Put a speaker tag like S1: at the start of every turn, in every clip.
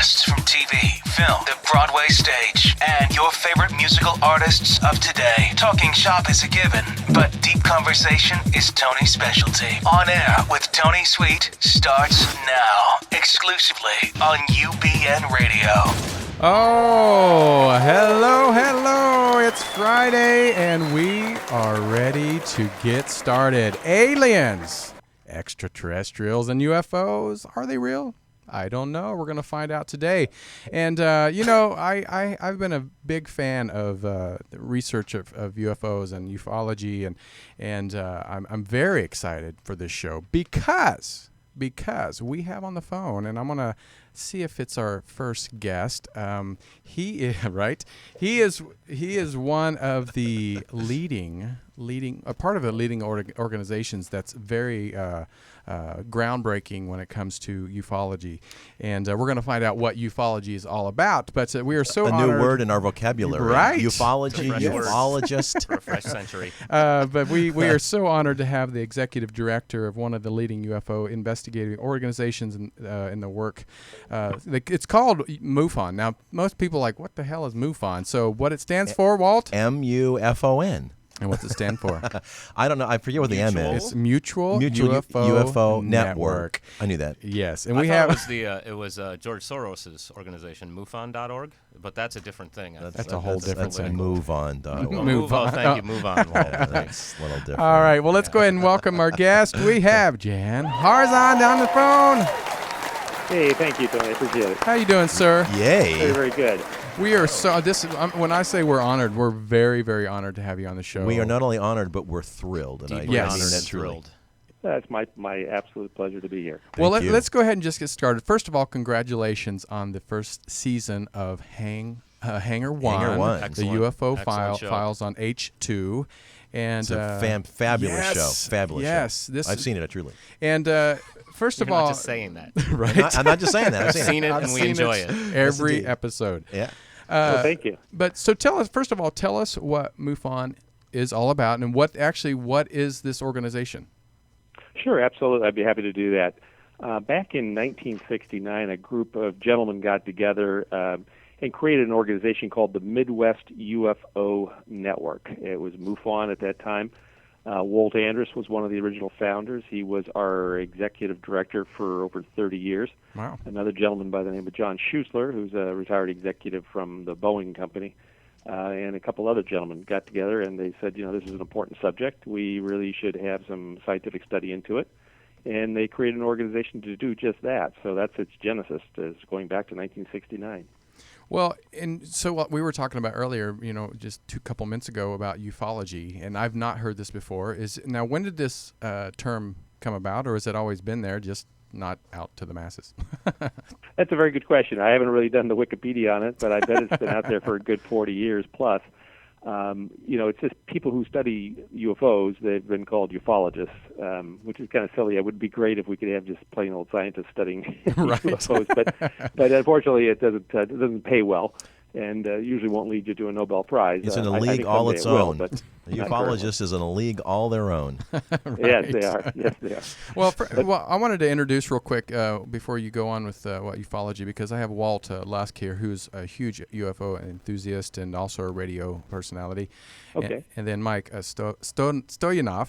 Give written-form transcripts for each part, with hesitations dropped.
S1: guests from TV, film, the Broadway stage, and your favorite musical artists of today. Talking shop is a given, but deep conversation is Tony's specialty. On Air with Tony Sweet starts now, exclusively on UBN Radio.
S2: Oh, hello. It's Friday, and we are ready to get started. Aliens, extraterrestrials, and UFOs, are they real? I don't know. We're going to find out today. And, I've been a big fan of the research of UFOs and ufology, and I'm very excited for this show because we have on the phone, and I'm going to see if it's our first guest. He is one of the leading part of the leading organizations that's very groundbreaking when it comes to ufology, and we're going to find out what ufology is all about. But we are so honored.
S3: A new word in our vocabulary,
S2: right?
S3: Ufology, ufologist,
S4: for a fresh century.
S2: But we are so honored to have the executive director of one of the leading UFO investigating organizations in the work. It's called MUFON. Now, most people are like, what the hell is MUFON? So what it stands for, Walt?
S3: MUFON.
S2: And what's it stand for?
S3: I don't know. I forget what the M is.
S2: It's Mutual
S3: UFO Network. I knew that.
S2: Yes, and
S4: I
S2: we
S4: thought
S2: have.
S4: it was George Soros's organization, MUFON.org, but that's a different thing.
S2: That's a whole different
S3: that's
S2: thing.
S3: MoveOn.org.
S4: Move on. Thank you. Move on.
S3: That's a little different.
S2: All right. Well, let's go ahead and welcome our guest. We have Jan Harzan down the phone.
S5: Hey, thank you, Tony. I appreciate it.
S2: How you doing, sir?
S3: Yay.
S5: Very, very good.
S2: We are so. When I say we're honored, we're very, very honored to have you on the show.
S3: We are not only honored, but we're thrilled. And
S4: Deeply
S2: Yes.
S4: honored and
S3: truly.
S4: thrilled.
S5: That's my absolute pleasure to be here.
S2: Well,
S3: Thank you.
S2: let's go ahead and just get started. First of all, congratulations on the first season of Hangar One,
S3: Hangar One.
S2: the
S4: Excellent.
S2: UFO
S4: Excellent show.
S2: files on H2. And
S3: It's a fabulous
S2: yes,
S3: show. Fabulous
S2: yes,
S3: show. I've seen it, truly.
S2: And first
S4: You're
S2: of all,
S4: not just saying that.
S2: right?
S3: I'm not just saying that. I've
S4: Seen it, and we
S2: seen
S4: enjoy
S2: it
S4: it.
S2: every
S3: indeed.
S2: episode.
S3: Yeah.
S5: Well, thank you.
S2: But so tell us, first of all, tell us what MUFON is all about, and what is this organization?
S5: Sure, absolutely. I'd be happy to do that. Back in 1969, a group of gentlemen got together and created an organization called the Midwest UFO Network. It was MUFON at that time. Walt Andrus was one of the original founders. He was our executive director for over 30 years.
S2: Wow.
S5: Another gentleman by the name of John Schuessler, who's a retired executive from the Boeing company, and a couple other gentlemen got together, and they said, this is an important subject. We really should have some scientific study into it. And they created an organization to do just that. So that's its genesis, is going back to 1969.
S2: Well, and so what we were talking about earlier, just a couple minutes ago about ufology, and I've not heard this before. Now, when did this term come about, or has it always been there, just not out to the masses?
S5: That's a very good question. I haven't really done the Wikipedia on it, but I bet it's been out there for a good 40 years plus. It's just people who study UFOs, they've been called ufologists, which is kind of silly. It would be great if we could have just plain old scientists studying UFOs, but unfortunately it doesn't pay well, and usually won't lead you to a Nobel Prize.
S3: It's in a
S5: I
S3: league
S5: think
S3: all
S5: someday
S3: its
S5: it will,
S3: own.
S5: but
S3: A
S5: not
S3: ufologist is in a league all their own.
S2: Right.
S5: Yes, they are. Yes, they are.
S2: Well, I wanted to introduce real quick before you go on with what ufology, because I have Walt Lusk here, who's a huge UFO enthusiast and also a radio personality.
S5: Okay.
S2: And then Mike Stoyanov.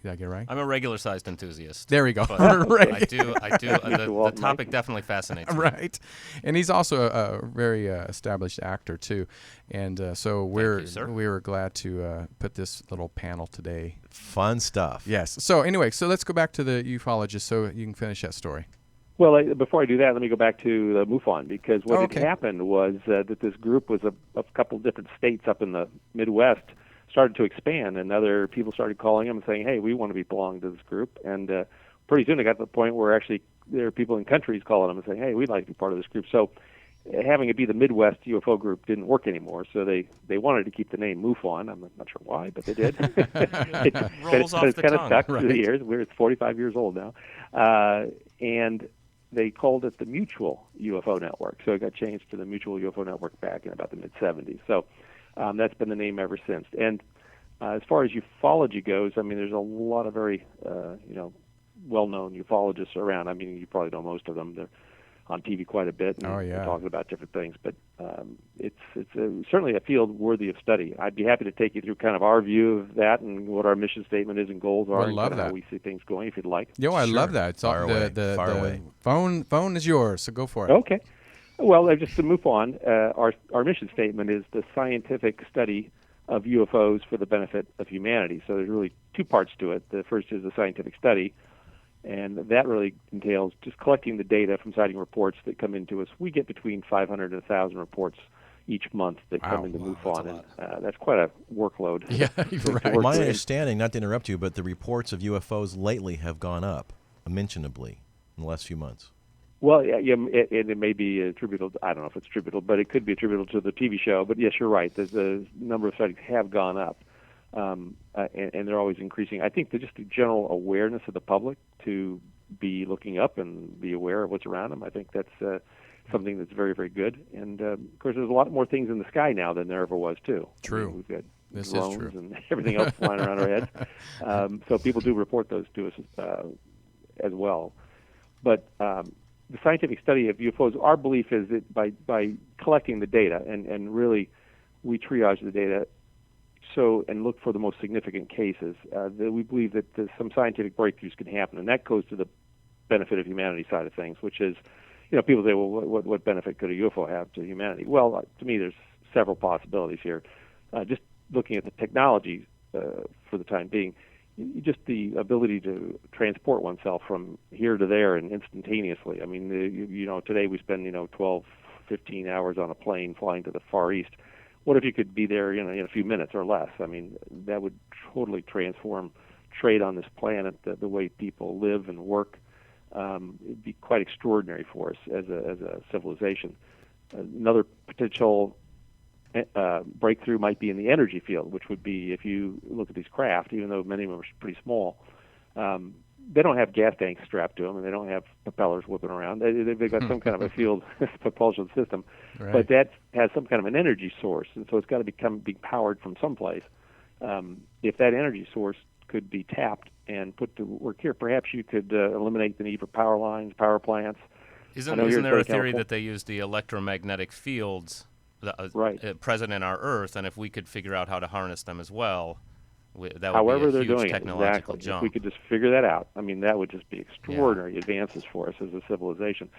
S2: Did I get it right?
S4: I'm a regular-sized enthusiast.
S2: There we go.
S4: But
S2: Right.
S4: I do. The topic definitely fascinates me.
S2: Right, and he's also a very established actor too, and so we were glad to put this little panel today.
S3: Fun stuff.
S2: Yes. So anyway, let's go back to the ufologist so you can finish that story.
S5: Well, before I do that, let me go back to the MUFON, because what had happened was that this group was a couple different states up in the Midwest started to expand, and other people started calling them and saying, hey, we want to belong to this group. And pretty soon it got to the point where actually there are people in countries calling them and saying, hey, we'd like to be part of this group. So having it be the Midwest UFO group didn't work anymore, so they wanted to keep the name MUFON. I'm not sure why, but they did.
S4: Rolls off
S5: it's
S4: the
S5: kind of
S4: tongue.
S5: stuck through the years. It's 45 years old now. And they called it the Mutual UFO Network. So it got changed to the Mutual UFO Network back in about the mid-'70s. So that's been the name ever since. And as far as ufology goes, I mean, there's a lot of very, well-known ufologists around. I mean, you probably know most of them. There on TV quite a bit, and
S2: Oh, yeah.
S5: we're talking about different things. But it's certainly a field worthy of study. I'd be happy to take you through kind of our view of that and what our mission statement is and goals are,
S2: Would
S5: and
S2: love
S5: kind of how
S2: that.
S5: we see things going, if you'd like.
S2: Yo, I
S3: Sure.
S2: love that. It's
S3: Fire away. Fire
S2: the
S3: away.
S2: phone is yours, so go for it.
S5: Okay. Well, just to move on, our mission statement is the scientific study of UFOs for the benefit of humanity. So there's really two parts to it. The first is the scientific study, and that really entails just collecting the data from sighting reports that come into us. We get between 500 and 1,000 reports each month that come into MUFON, and that's quite a workload.
S2: Yeah, right.
S3: My understanding, not to interrupt you, but the reports of UFOs lately have gone up unmentionably in the last few months.
S5: Well, yeah, it may be attributable. I don't know if it's attributable, but it could be attributable to the TV show. But yes, you're right. The number of sightings have gone up, and they're always increasing. I think that just the general awareness of the public to be looking up and be aware of what's around them. I think that's something that's very, very good. And of course, there's a lot more things in the sky now than there ever was too.
S2: True.
S5: I mean, we've got
S2: This is
S5: drones
S2: true.
S5: and everything else flying around our heads. So people do report those to us as well. But the scientific study of UFOs, our belief is that by collecting the data and really we triage the data and look for the most significant cases, that we believe that some scientific breakthroughs can happen, and that goes to the benefit of humanity side of things, which is, people say, well, what benefit could a UFO have to humanity? Well, to me, there's several possibilities here. Just looking at the technology for the time being, just the ability to transport oneself from here to there and instantaneously. I mean, today we spend 12, 15 hours on a plane flying to the Far East. What if you could be there in a few minutes or less? I mean, that would totally transform trade on this planet, the way people live and work. It'd be quite extraordinary for us as a civilization. Another potential breakthrough might be in the energy field, which would be, if you look at these craft, even though many of them are pretty small, they don't have gas tanks strapped to them, and they don't have propellers whipping around. They've got some kind of a field propulsion system,
S2: Right.
S5: but that has some kind of an energy source, and so it's got to be powered from someplace. If that energy source could be tapped and put to work here, perhaps you could eliminate the need for power lines, power plants.
S4: Isn't there a theory that they use the electromagnetic fields present in our Earth, and if we could figure out how to harness them as well, that would be a huge technological jump.
S5: If we could just figure that out, I mean, that would just be extraordinary advances for us as a civilization.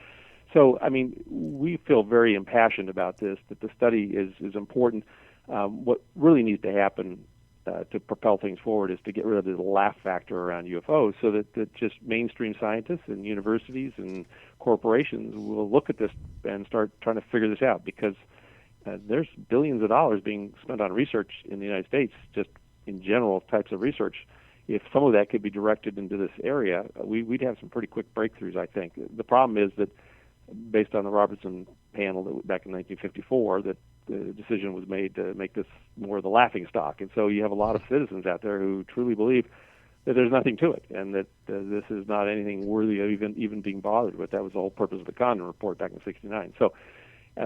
S5: So, I mean, we feel very impassioned about this, that the study is important. What really needs to happen to propel things forward is to get rid of the laugh factor around UFOs, so that just mainstream scientists and universities and corporations will look at this and start trying to figure this out, because there's billions of dollars being spent on research in the United States, just in general types of research. If some of that could be directed into this area, we'd have some pretty quick breakthroughs, I think. The problem is that, based on the Robertson panel back in 1954, that the decision was made to make this more of the laughing stock. And so you have a lot of citizens out there who truly believe that there's nothing to it, and that this is not anything worthy of even being bothered with. That was the whole purpose of the Condon Report back in '69. So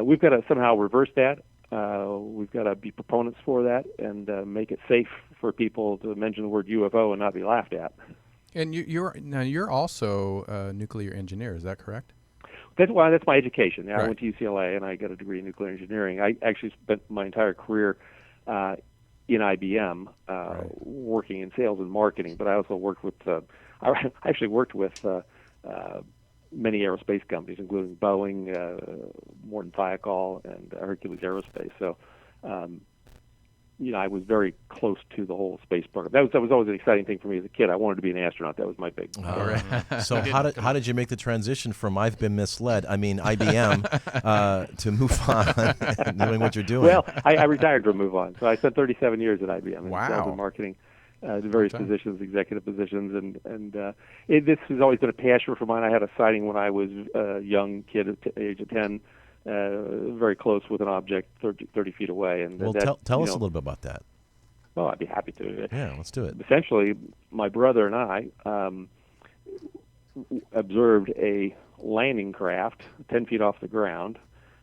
S5: we've got to somehow reverse that. We've got to be proponents for that and make it safe for people to mention the word UFO and not be laughed at.
S2: And you're also a nuclear engineer, is that correct?
S5: That's my education. I
S2: Right.
S5: went to UCLA and I got a degree in nuclear engineering. I actually spent my entire career in IBM working in sales and marketing, but I also worked with I actually worked with many aerospace companies, including Boeing, Morton Thiokol, and Hercules Aerospace. So, I was very close to the whole space program. That was always an exciting thing for me as a kid. I wanted to be an astronaut. That was my big.
S3: So how did you make the transition from I've been misled, IBM, to MUFON, knowing what you're doing?
S5: Well, I retired from MUFON, so I spent 37 years at IBM in
S2: Wow.
S5: sales and marketing. The various positions, executive positions, and this has always been a passion for mine. I had a sighting when I was a young kid at the age of 10, very close with an object 30 feet away. And
S3: well, tell us a little bit about that.
S5: Well, I'd be happy to.
S3: Yeah, let's do it.
S5: Essentially, my brother and I observed a landing craft 10 feet off the ground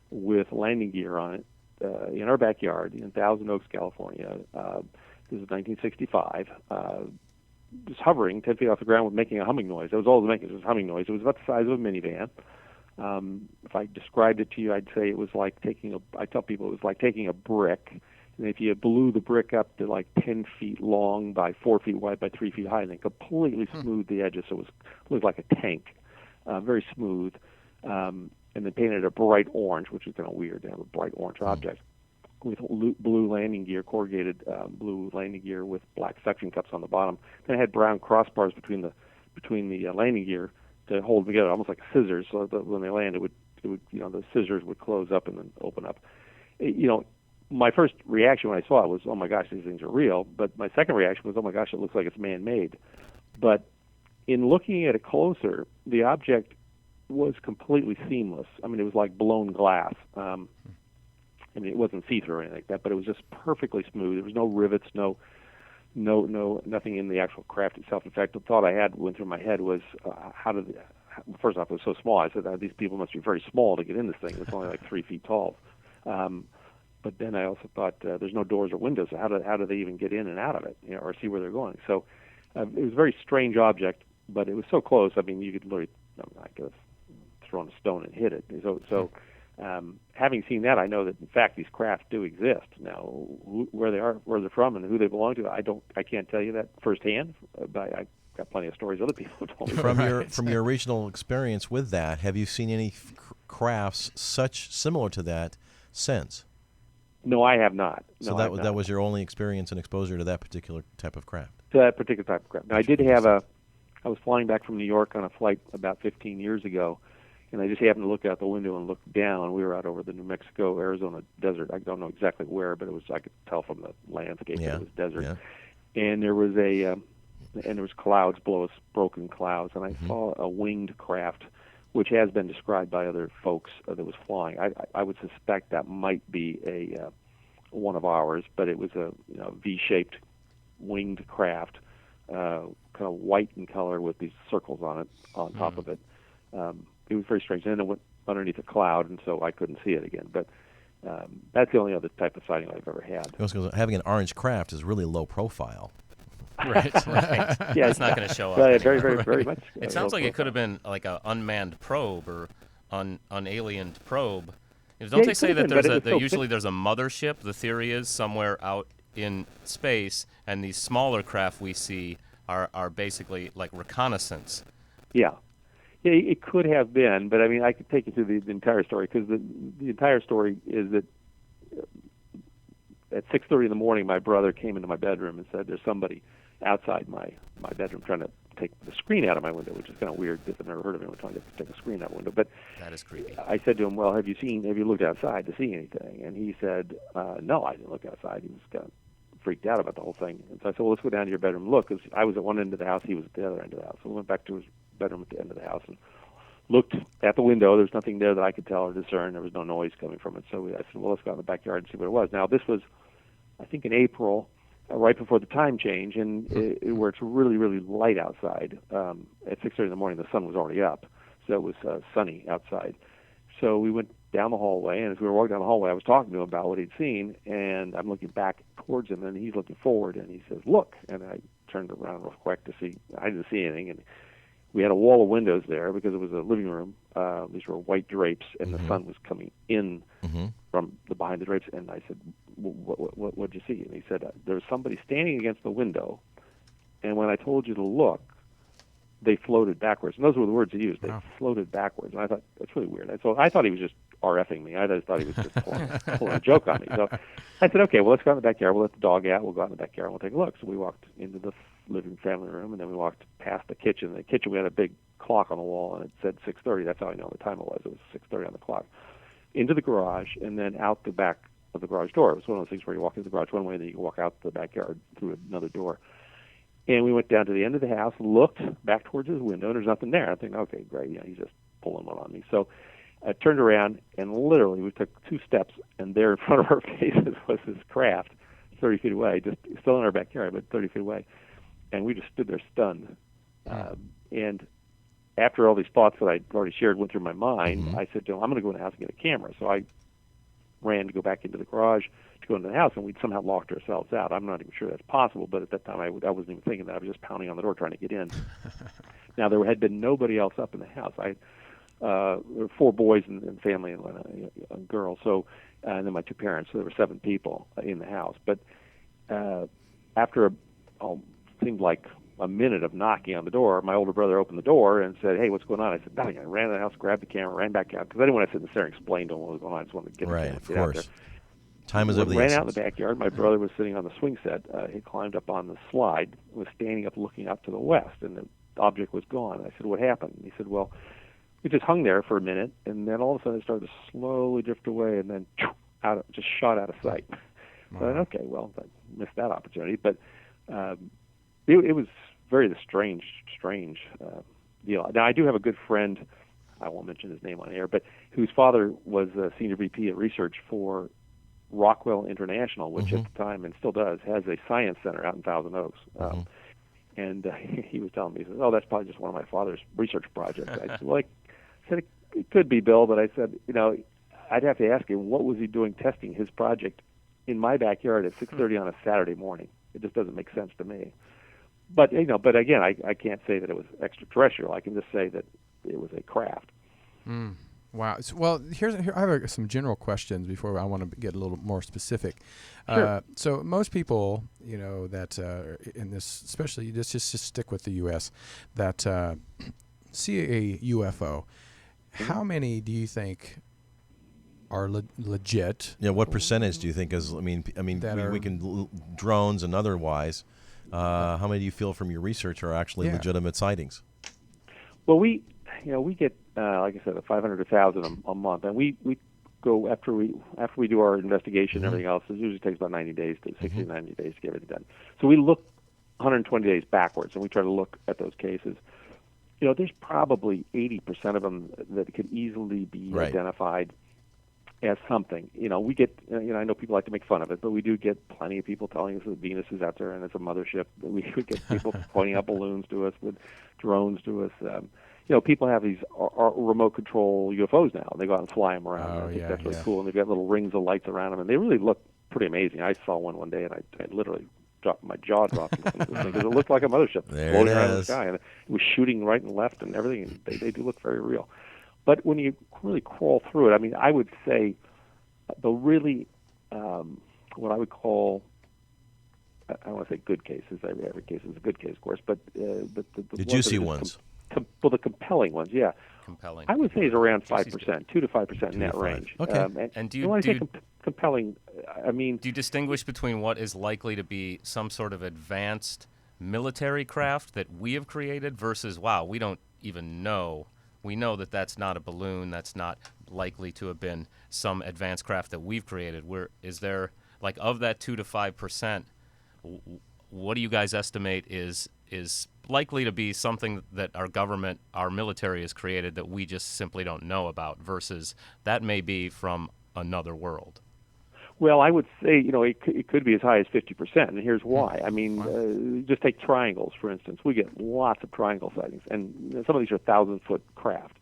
S5: with landing gear on it in our backyard in Thousand Oaks, California. This is 1965. Just hovering 10 feet off the ground with making a humming noise. That was all it was making, was humming noise. It was about the size of a minivan. If I described it to you, I'd say it was like I tell people it was like taking a brick, and if you blew the brick up to like 10 feet long by 4 feet wide by 3 feet high, and then completely smoothed the edges, so it looked like a tank, very smooth, and then painted a bright orange, which is kind of weird to have a bright orange object, with blue landing gear, corrugated blue landing gear with black suction cups on the bottom. Then it had brown crossbars between the landing gear to hold them together, almost like scissors, so that when they land, it would the scissors would close up and then open up. My first reaction when I saw it was, oh my gosh, these things are real. But my second reaction was, oh my gosh, it looks like it's man-made. But in looking at it closer, the object was completely seamless. I mean, it was like blown glass. I mean, it wasn't see-through or anything like that, but it was just perfectly smooth. There was no rivets, nothing in the actual craft itself. In fact, the thought I had went through my head was, first off, it was so small. I said, these people must be very small to get in this thing. It's only like 3 feet tall. But then I also thought, there's no doors or windows. So how do they even get in and out of it, or see where they're going? So it was a very strange object, but it was so close. I mean, you could literally, I could have thrown a stone and hit it. So having seen that, I know that in fact these craft do exist. Now, where they are, where they're from, and who they belong to, I can't tell you that firsthand. But I got plenty of stories other people have told me.
S3: From your original experience with that, have you seen any crafts similar to that since?
S5: No, I have not.
S3: So that was your only experience and exposure to that particular type of craft?
S5: To that particular type of craft. Now, I was flying back from New York on a flight about 15 years ago, and I just happened to look out the window and look down. We were out over the New Mexico, Arizona desert. I don't know exactly where, but I could tell from the landscape that it was desert. Yeah. And there was clouds below us, broken clouds, and I saw a winged craft, which has been described by other folks that was flying. I would suspect that might be one of ours, but it was a V-shaped winged craft, kind of white in color with these circles on it, on top of it. It was very strange. And then it went underneath a cloud, and so I couldn't see it again. But that's the only other type of sighting I've ever had.
S3: Having an orange craft is really low profile.
S4: Right. Yeah, it's not going to show up.
S5: Very, very, very much.
S4: It sounds like it could have been like an unmanned probe or unaliened probe. Don't they say that there's a mothership? The theory is somewhere out in space, and these smaller craft we see are basically like reconnaissance.
S5: Yeah, it could have been, but I mean, I could take you through the entire story, because the entire story is that at 6:30 in the morning, my brother came into my bedroom and said, "There's somebody outside my bedroom trying to take the screen out of my window," which is kind of weird because I've never heard of anyone trying to take a screen out of a window. But
S4: that is creepy.
S5: I said to him, "Well, have you looked outside to see anything?" And he said, "No, I didn't look outside." He was kind of freaked out about the whole thing. And so I said, "Well, let's go down to your bedroom and look," because I was at one end of the house, he was at the other end of the house. So we went back to his bedroom at the end of the house and looked at the window. There's nothing there that I could tell or discern. There was no noise coming from it. So I said, "Well, let's go out in the backyard and see what it was." Now, this was, I think, in April, right before the time change, and where it's really, really light outside. At 6:30 in the morning, the sun was already up, so it was sunny outside. So we went down the hallway, and as we were walking down the hallway, I was talking to him about what he'd seen, and I'm looking back towards him, and he's looking forward, and he says, "Look," and I turned around real quick to see. I didn't see anything, and we had a wall of windows there because it was a living room. These were white drapes, and the sun was coming in from behind the drapes. And I said, "What'd you see?" And he said, "There's somebody standing against the window, and when I told you to look, they floated backwards." And those were the words he used. They floated backwards. And I thought, that's really weird. And so I thought he was just RFing me. I just thought he was just pulling a joke on me. So I said, "Okay, well, let's go out in the backyard. We'll let the dog out. We'll go out in the backyard and we'll take a look." So we walked into the living family room, and then we walked past the kitchen. In the kitchen, we had a big clock on the wall, and it said 6:30. That's how I know the time it was. It was 6:30 on the clock. Into the garage, and then out the back of the garage door. It was one of those things where you walk into the garage one way, and then you can walk out the backyard through another door. And we went down to the end of the house, looked back towards his window, and there's nothing there. I think, okay, great, he's just pulling one on me. So I turned around, and literally we took 2 steps, and there in front of our faces was this craft, 30 feet away, just still in our backyard, but 30 feet away. And we just stood there stunned. And after all these thoughts that I'd already shared went through my mind, I said to him, "I'm going to go in the house and get a camera." So I ran to go back into the garage to go into the house, and we'd somehow locked ourselves out. I'm not even sure that's possible, but at that time I wasn't even thinking that. I was just pounding on the door trying to get in. Now, there had been nobody else up in the house. I 4 boys and family and a girl. So, and then my 2 parents. So there were 7 people in the house. But after seemed like a minute of knocking on the door, my older brother opened the door and said, "Hey, what's going on?" I said, "Nothing." I ran to the house, grabbed the camera, ran back out because I didn't want to sit in there and explain to him what was going on. I just wanted to get,
S3: right,
S5: the
S3: of
S5: get out there.
S3: course. Time is of the
S5: ran
S3: essence.
S5: out in the backyard. My brother was sitting on the swing set. He climbed up on the slide, was standing up looking up to the west, and the object was gone. I said, "What happened?" And he said, "Well, it just hung there for a minute, and then all of a sudden it started to slowly drift away, and then just shot out of sight." So I said, "Okay, well, I missed that opportunity." But it was very strange deal. Now, I do have a good friend, I won't mention his name on air, but whose father was a senior VP at research for Rockwell International, which at the time, and still does, has a science center out in Thousand Oaks. And he was telling me, he said, "Oh, that's probably just one of my father's research projects." I said, "Well, it could be, Bill," but I said, I'd have to ask him, what was he doing testing his project in my backyard at 6:30 on a Saturday morning? It just doesn't make sense to me. But but again, I can't say that it was extraterrestrial. I can just say that it was a craft.
S2: Wow. Well, I have some general questions before I want to get a little more specific.
S5: Sure.
S2: So most people, that in this, especially just stick with the U.S., that see a UFO. How many do you think are legit?
S3: Yeah, what percentage do you think is? I mean, we can drones and otherwise. How many do you feel from your research are actually legitimate sightings?
S5: Well, we get like I said, 500 to 1,000 a month, and we go after we do our investigation and everything else. It usually takes about 90 days to 60 to 90 days to get everything done. So we look 120 days backwards, and we try to look at those cases. There's probably 80% of them that could easily be identified as something. We get, I know people like to make fun of it, but we do get plenty of people telling us that Venus is out there and it's a mothership. We get people pointing out balloons to us with drones to us. People have these remote control UFOs now. They go out and fly them around. I think that's really cool. And they've got little rings of lights around them, and they really look pretty amazing. I saw one day, and I literally dropped my jaw dropped because it looked like a mothership floating around in the sky, and it was shooting right and left and everything. And they do look very real. But when you really crawl through it, I would say the really what I would call, I don't want to say good cases. Every case is a good case, of course, but the
S3: juicy ones.
S5: The compelling ones, yeah.
S4: Compelling.
S5: I would say it's around 5%, 2 to 5% in that range.
S3: Okay.
S4: And
S5: do you say compelling?
S4: Do you distinguish between what is likely to be some sort of advanced military craft that we have created versus, wow, we don't even know? We know that that's not a balloon. That's not likely to have been some advanced craft that we've created. Is there, like, of that 2 to 5%, what do you guys estimate is likely to be something that our government, our military has created that we just simply don't know about versus that may be from another world?
S5: Well, I would say, it could be as high as 50%, and here's why. Just take triangles, for instance. We get lots of triangle sightings, and some of these are 1,000-foot craft.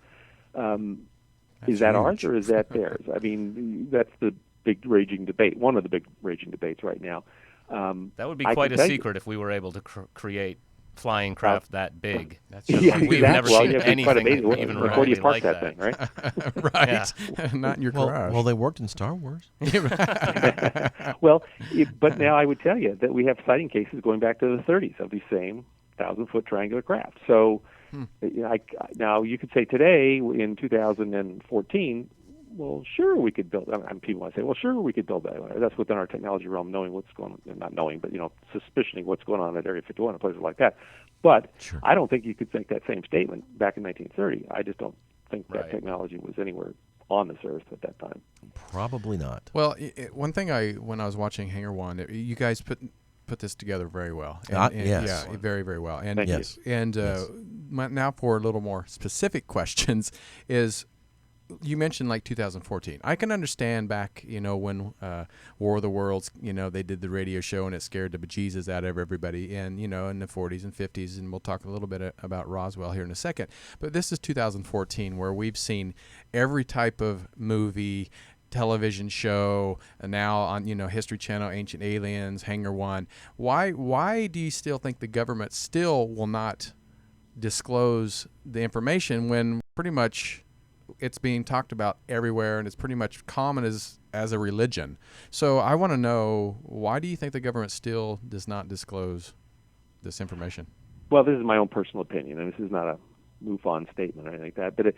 S5: Is that ours or is that theirs? That's the big raging debate, one of the big raging debates right now.
S4: That would be quite a secret if we were able to create flying craft that big.
S2: That's
S4: We've never seen anything even
S5: before you
S4: remotely
S5: park
S4: like
S5: that
S4: that.
S5: thing, right?
S2: right. Not in your garage.
S3: Well, they worked in Star Wars.
S5: Well, but now I would tell you that we have sighting cases going back to the 30s of these same 1,000-foot triangular craft. So now you could say today, in 2014, well, sure, we could build. People might say, well, sure, we could build that. That's within our technology realm, knowing what's going on, not knowing, but suspicioning what's going on at Area 51 and places like that. But I don't think you could make that same statement back in 1930. I just don't think that technology was anywhere on this earth at that time.
S3: Probably not.
S2: Well, one thing when I was watching Hangar One, you guys put this together very well. And,
S3: yes.
S2: Yeah, very, very well. And
S5: Thank you.
S2: And now for a little more specific questions is. You mentioned like 2014. I can understand back, when War of the Worlds, they did the radio show and it scared the bejesus out of everybody, and in the 40s and 50s, and we'll talk a little bit about Roswell here in a second. But this is 2014, where we've seen every type of movie, television show, and now on History Channel, Ancient Aliens, Hangar One. Why do you still think the government still will not disclose the information when pretty much it's being talked about everywhere, and it's pretty much common as a religion. So I want to know, why do you think the government still does not disclose this information?
S5: Well, this is my own personal opinion, and this is not a MUFON statement or anything like that. But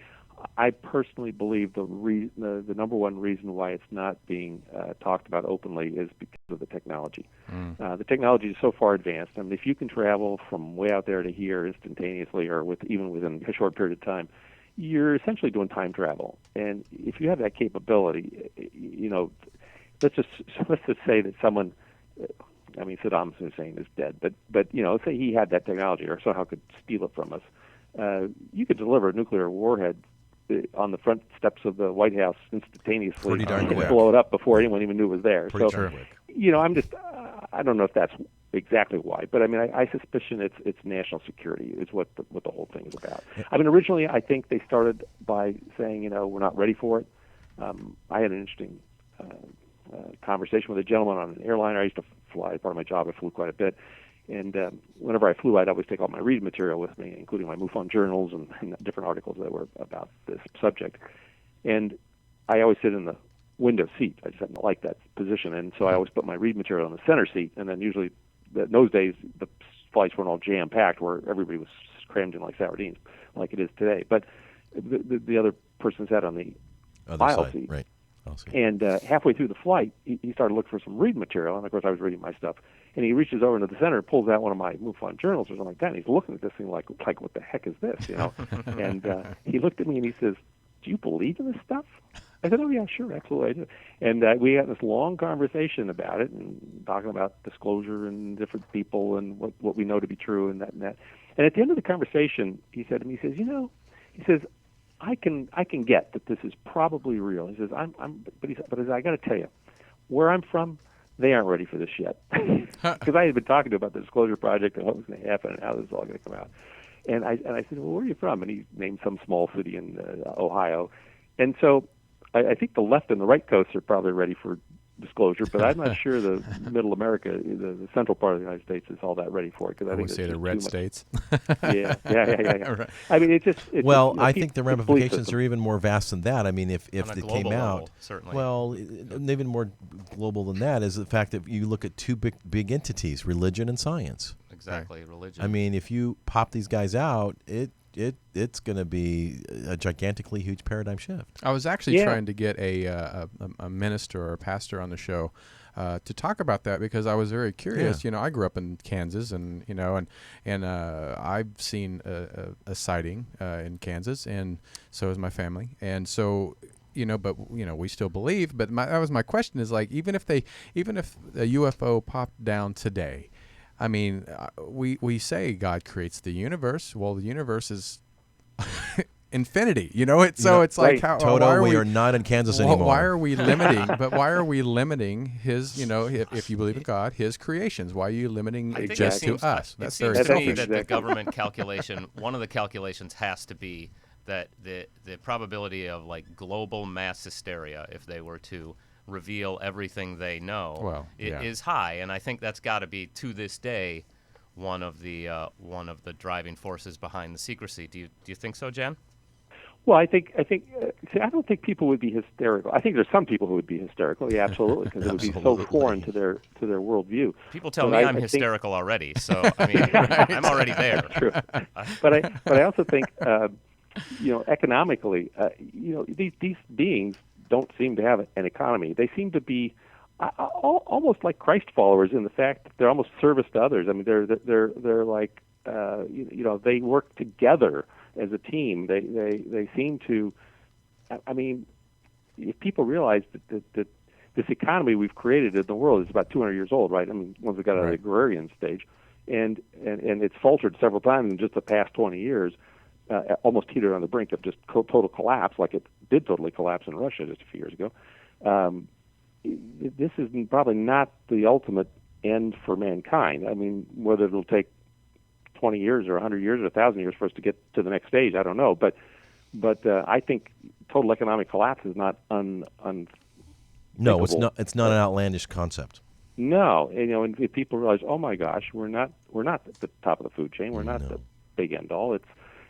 S5: I personally believe the number one reason why it's not being talked about openly is because of the technology. The technology is so far advanced. I mean, if you can travel from way out there to here instantaneously, or even within a short period of time, you're essentially doing time travel. And if you have that capability, let's just say that someone. I mean, Saddam Hussein is dead, but let's say he had that technology or somehow could steal it from us. You could deliver a nuclear warhead on the front steps of the White House instantaneously and blow it up before anyone even knew it was there.
S3: Pretty
S5: quick. I don't know if that's exactly why, but I mean, I suspicion it's national security is what the whole thing is about. I mean, originally I think they started by saying, we're not ready for it. I had an interesting conversation with a gentleman on an airliner. I used to fly. Part of my job, I flew quite a bit. And whenever I flew, I'd always take all my reading material with me, including my MUFON journals and different articles that were about this subject. And I always sit in the window seat. I just happen to like that position. And so I always put my reading material in the center seat. And then usually, in those days, the flights weren't all jam-packed where everybody was crammed in like sardines, like it is today. But the other person sat on the aisle seat.
S3: Right.
S5: And halfway through the flight, he started looking for some reading material. And, of course, I was reading my stuff. And he reaches over into the center and pulls out one of my MUFON journals or something like that. And he's looking at this thing like what the heck is this, And he looked at me and he says, "Do you believe in this stuff?" I said, "Oh, yeah, sure, absolutely I do." And we had this long conversation about it and talking about disclosure and different people and what we know to be true and that and that. And at the end of the conversation, he said to me, he says, I can get that this is probably real. He says, but I got to tell you, where I'm from, they aren't ready for this yet. Because I had been talking to him about the Disclosure Project and what was going to happen and how this is all going to come out. And I said, "Well, where are you from?" And he named some small city in Ohio. And so I think the left and the right coasts are probably ready for disclosure, but I'm not sure the middle America, the central part of the United States, is all that ready for it. Because I think
S2: say the red states.
S5: Yeah.
S2: Right.
S5: I mean,
S3: I think the ramifications are even more vast than that. I mean, if it came out,
S4: certainly.
S3: Well, even more global than that is the fact that you look at two big entities, religion and science.
S4: Exactly, religion.
S3: I mean, if you pop these guys out, it's going to be a gigantically huge paradigm shift.
S2: I was actually trying to get a minister or a pastor on the show to talk about that because I was very curious.
S3: Yeah.
S2: I grew up in Kansas, and I've seen a sighting in Kansas, and so has my family, and so. But we still believe. But that was my question: is like even if a UFO popped down today. I mean, we say God creates the universe. Well, the universe is infinity. It's like how
S3: Toto,
S2: why are
S3: we are not in Kansas anymore.
S2: Why are we limiting? But why are we limiting His? If you believe in God, His creations. Why are you limiting it just to us?
S4: That's very selfish. It seems to me that the government calculation, one of the calculations has to be that the probability of like global mass hysteria, if they were to reveal everything they know, is high, and I think that's got to be to this day one of the driving forces behind the secrecy. Do you think so, Jen?
S5: Well, I don't think people would be hysterical. I think there's some people who would be hysterical. Yeah, absolutely, because it would be so foreign to their worldview.
S4: People tell me I'm hysterical already, so I mean, I'm already there.
S5: True, but I also think economically, these beings don't seem to have an economy. They seem to be almost like Christ followers in the fact that they're almost service to others. I mean, they're like they work together as a team. They seem to. I mean, if people realize that this economy we've created in the world is about 200 years old, right? I mean, once we got out of the agrarian stage, and it's faltered several times in just the past 20 years. Almost teetered on the brink of just total collapse, like it did totally collapse in Russia just a few years ago. This is probably not the ultimate end for mankind. I mean, whether it'll take 20 years or 100 years or 1,000 years for us to get to the next stage, I don't know. But I think total economic collapse is not
S3: No, it's not. It's not an outlandish concept.
S5: No, and if people realize, oh my gosh, we're not at the top of the food chain. We're not the big end all.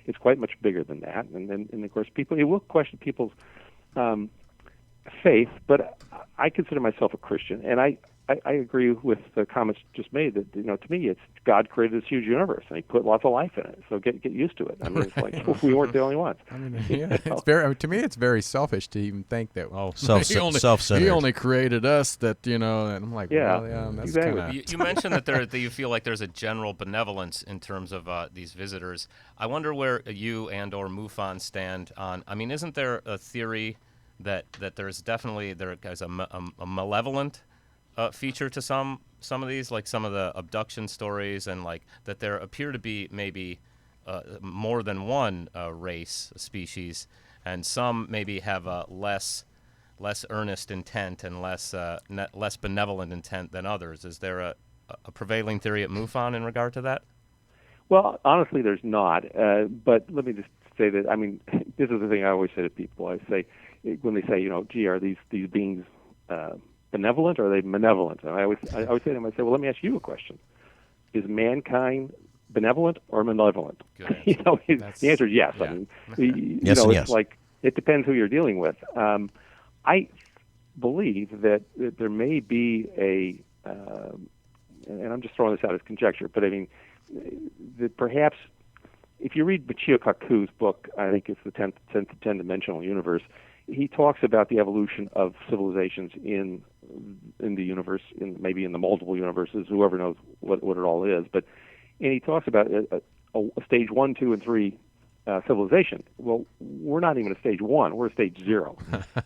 S5: It's quite much bigger than that, and of course, it will question people's faith. But I consider myself a Christian, and I agree with the comments just made that, to me, it's God created this huge universe and He put lots of life in it. So get used to it. I mean, it's like we weren't the only ones.
S2: I mean, yeah, it's to me, it's very selfish to even think that. Oh,
S3: self-centered.
S2: He only created us. That And I'm like,
S5: yeah,
S2: well, yeah, that's
S5: exactly.
S2: Kinda...
S4: You mentioned that you feel like there's a general benevolence in terms of these visitors. I wonder where you and/or MUFON stand on. I mean, isn't there a theory that there's definitely a malevolent feature to some of these, like some of the abduction stories, and like that there appear to be maybe more than one race, species, and some maybe have a less earnest intent and less benevolent intent than others. Is there a prevailing theory at MUFON in regard to that?
S5: Well, honestly, there's not. But let me just say that, I mean, this is the thing I always say to people. I say, when they say, gee, are these beings benevolent or are they malevolent? And I always say to them, well, let me ask you a question. Is mankind benevolent or malevolent?
S4: Good answer.
S5: The answer is yes.
S4: Yeah.
S5: I mean,
S3: yes and
S5: it's
S3: yes.
S5: like, it depends who you're dealing with. I believe that there may be and I'm just throwing this out as conjecture, but I mean, that perhaps if you read Michio Kaku's book, I think it's the 10th Dimensional Universe, he talks about the evolution of civilizations in the universe, maybe in the multiple universes, whoever knows what it all is. And he talks about a stage 1, 2, and 3 civilization. Well, we're not even a stage 1; we're a stage 0.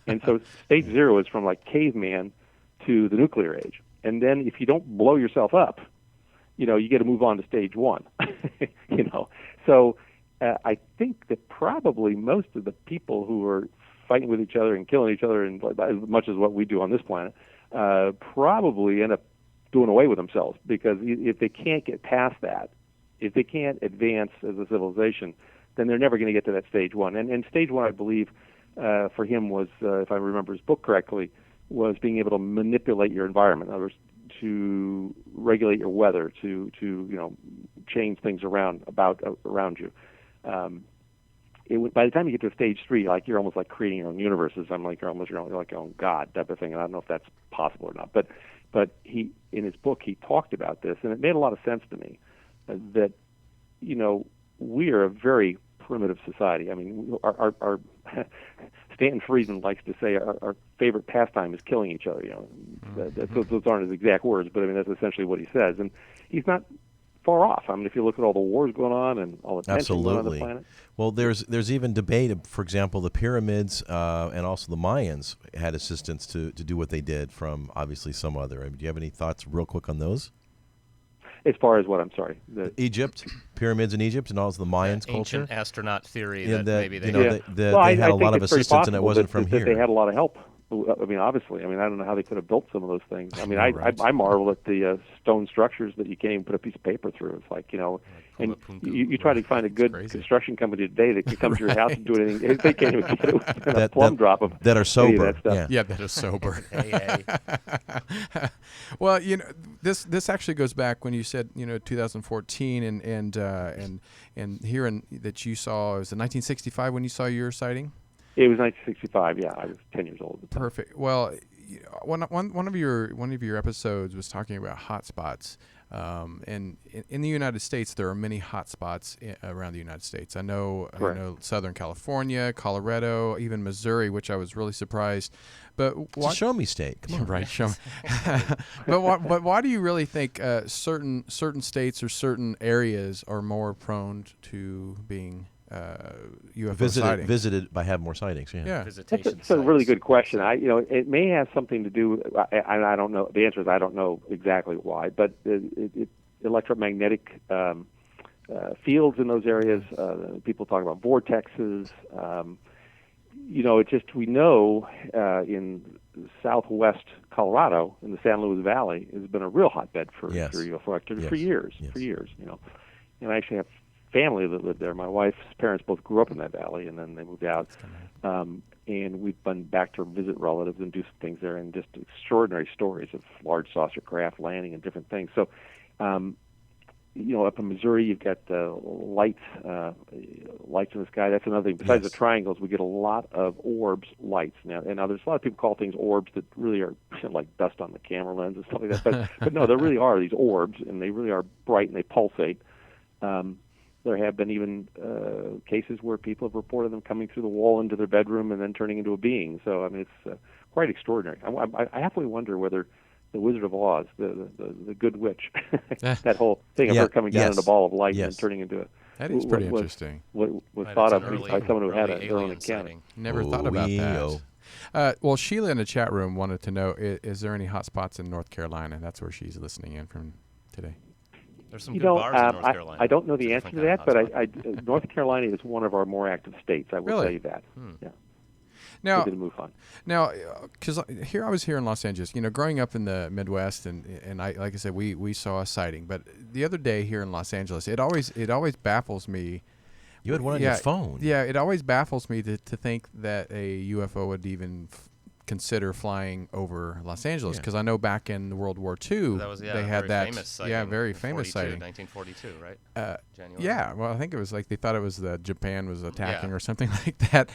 S5: And so stage 0 is from like caveman to the nuclear age. And then if you don't blow yourself up, you get to move on to stage 1. So I think that probably most of the people who are fighting with each other and killing each other, and as much as what we do on this planet, probably end up doing away with themselves, because if they can't get past that, if they can't advance as a civilization, then they're never going to get to that stage 1. And stage 1, I believe, for him was, if I remember his book correctly, was being able to manipulate your environment. In other words, to regulate your weather, to change things around you. By the time you get to stage 3, like you're almost like creating your own universes. I'm like you're like your own God type of thing, and I don't know if that's possible or not. But he, in his book, he talked about this, and it made a lot of sense to me that we are a very primitive society. I mean, our Stanton Friedman likes to say our favorite pastime is killing each other. Those aren't his exact words, but I mean that's essentially what he says, and he's not far off. I mean, if you look at all the wars going on and all the tension going on the planet.
S3: Well, there's even debate. For example, the pyramids and also the Mayans had assistance to do what they did from obviously some other. I mean, do you have any thoughts real quick on those?
S5: As far as what? I'm sorry.
S3: Egypt, pyramids in Egypt, and also the Mayans culture.
S4: Ancient astronaut theory
S3: that
S4: maybe they
S3: they had a lot of assistance, and it wasn't from here.
S5: They had a lot of help. I mean, obviously. I mean, I don't know how they could have built some of those things. I mean, I marvel at the stone structures that you can't even put a piece of paper through. It's like, and you try to find a good construction company today that can come to your house and do anything. They can't even get it with a plumb drop of
S3: that are sober.
S5: That stuff.
S2: Yeah, that are sober. Well, this actually goes back when you said 2014 and hearing that you saw, it was in 1965 when you saw your sighting.
S5: It was 1965. Yeah, I was 10 years old at the time.
S2: Perfect. Well, one of your episodes was talking about hotspots, and in the United States there are many hotspots around the United States. I know Southern California, Colorado, even Missouri, which I was really surprised. But
S3: it's a show me state. Come on.
S2: Right, show me. But why do you really think certain states or certain areas are more prone to being UFO
S3: visited by have more sightings? Yeah.
S5: That's a really good question. It may have something to do. I don't know. The answer is I don't know exactly why, but electromagnetic fields in those areas. People talk about vortexes. We know in southwest Colorado, in the San Luis Valley, has been a real hotbed for UFO activity for years. For years, and I actually have family that lived there. My wife's parents both grew up in that valley, and then they moved out. And we've been back to visit relatives and do some things there, and just extraordinary stories of large saucer craft landing and different things. So up in Missouri, you've got lights in the sky. That's another thing. Besides the triangles, we get a lot of orbs, lights. Now there's a lot of people call things orbs that really are like dust on the camera lens and stuff like that. But no, there really are these orbs, and they really are bright and they pulsate. There have been even cases where people have reported them coming through the wall into their bedroom and then turning into a being. So I mean, it's quite extraordinary. I halfway wonder whether the Wizard of Oz, the Good Witch, that whole thing of her coming down in a ball of light and turning into a...
S2: That is pretty interesting.
S5: What was thought of by someone who had their own encounter.
S2: Never thought about that. Well, Sheila in the chat room wanted to know, is there any hot spots in North Carolina? That's where she's listening in from today.
S4: There's some good bars in North Carolina.
S5: I don't know the answer to that, but North Carolina is one of our more active states. I will tell you that. Yeah.
S2: Now, because I was here in Los Angeles, growing up in the Midwest, and I, like I said, we saw a sighting. But the other day here in Los Angeles, it always baffles me.
S3: You had one on your phone.
S2: Yeah, it always baffles me to think that a UFO would even consider flying over Los Angeles, because I know back in World War II they had that very famous sighting.
S4: 1942, right? January.
S2: Yeah, well, I think it was like they thought it was Japan was attacking or something like that.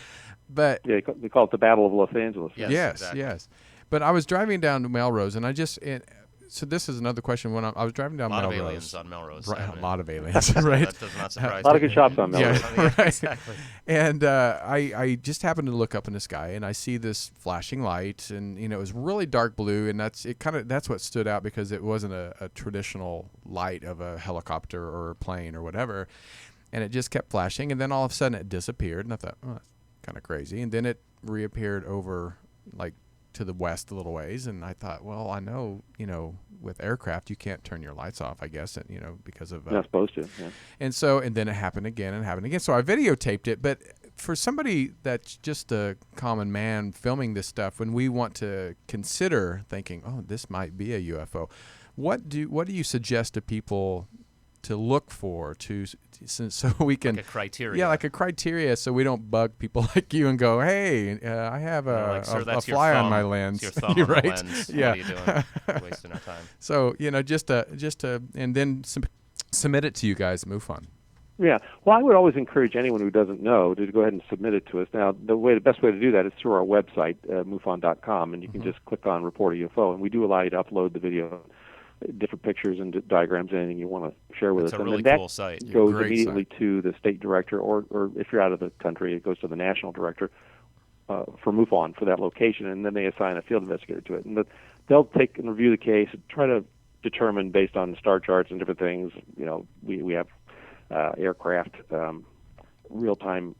S2: But
S5: they call it the Battle of Los Angeles.
S2: Yes, exactly. Yes. But I was driving down to Melrose, and so this is another question. When I was driving down Melrose,
S4: a lot of aliens on Melrose.
S2: Right, a lot of aliens, right?
S4: That does not surprise me.
S5: A lot of good shops on Melrose.
S2: Yeah, right.
S4: Exactly.
S2: And I just happened to look up in the sky, and I see this flashing light, and it was really dark blue, and that's what stood out, because it wasn't a traditional light of a helicopter or a plane or whatever, and it just kept flashing, and then all of a sudden it disappeared, and I thought, oh, that's kind of crazy, and then it reappeared over like to the west a little ways, and I thought, well, I know, with aircraft you can't turn your lights off, I guess, because of
S5: not supposed to. Yeah.
S2: And then it happened again. So I videotaped it, but for somebody that's just a common man filming this stuff, when we want to consider thinking, oh, this might be a UFO, what do you suggest to people to look for so we can,
S4: like a criteria.
S2: Yeah, like a criteria, so we don't bug people like you and go, hey, I have a fly on my lens.
S4: It's your thumb
S2: right?
S4: on the lens.
S2: Yeah.
S4: What are you doing? You're wasting our time.
S2: So just to and then submit it to you guys, MUFON.
S5: Yeah. Well, I would always encourage anyone who doesn't know to go ahead and submit it to us. Now, the best way to do that is through our website, MUFON.com, and you can just click on Report a UFO, and we do allow you to upload the video, different pictures and diagrams, anything you want to share with us.
S4: It's a really cool site.
S5: That goes immediately to the state director, or if you're out of the country, it goes to the national director for MUFON for that location, and then they assign a field investigator to it. And they'll take and review the case and try to determine, based on star charts and different things, we have aircraft real-time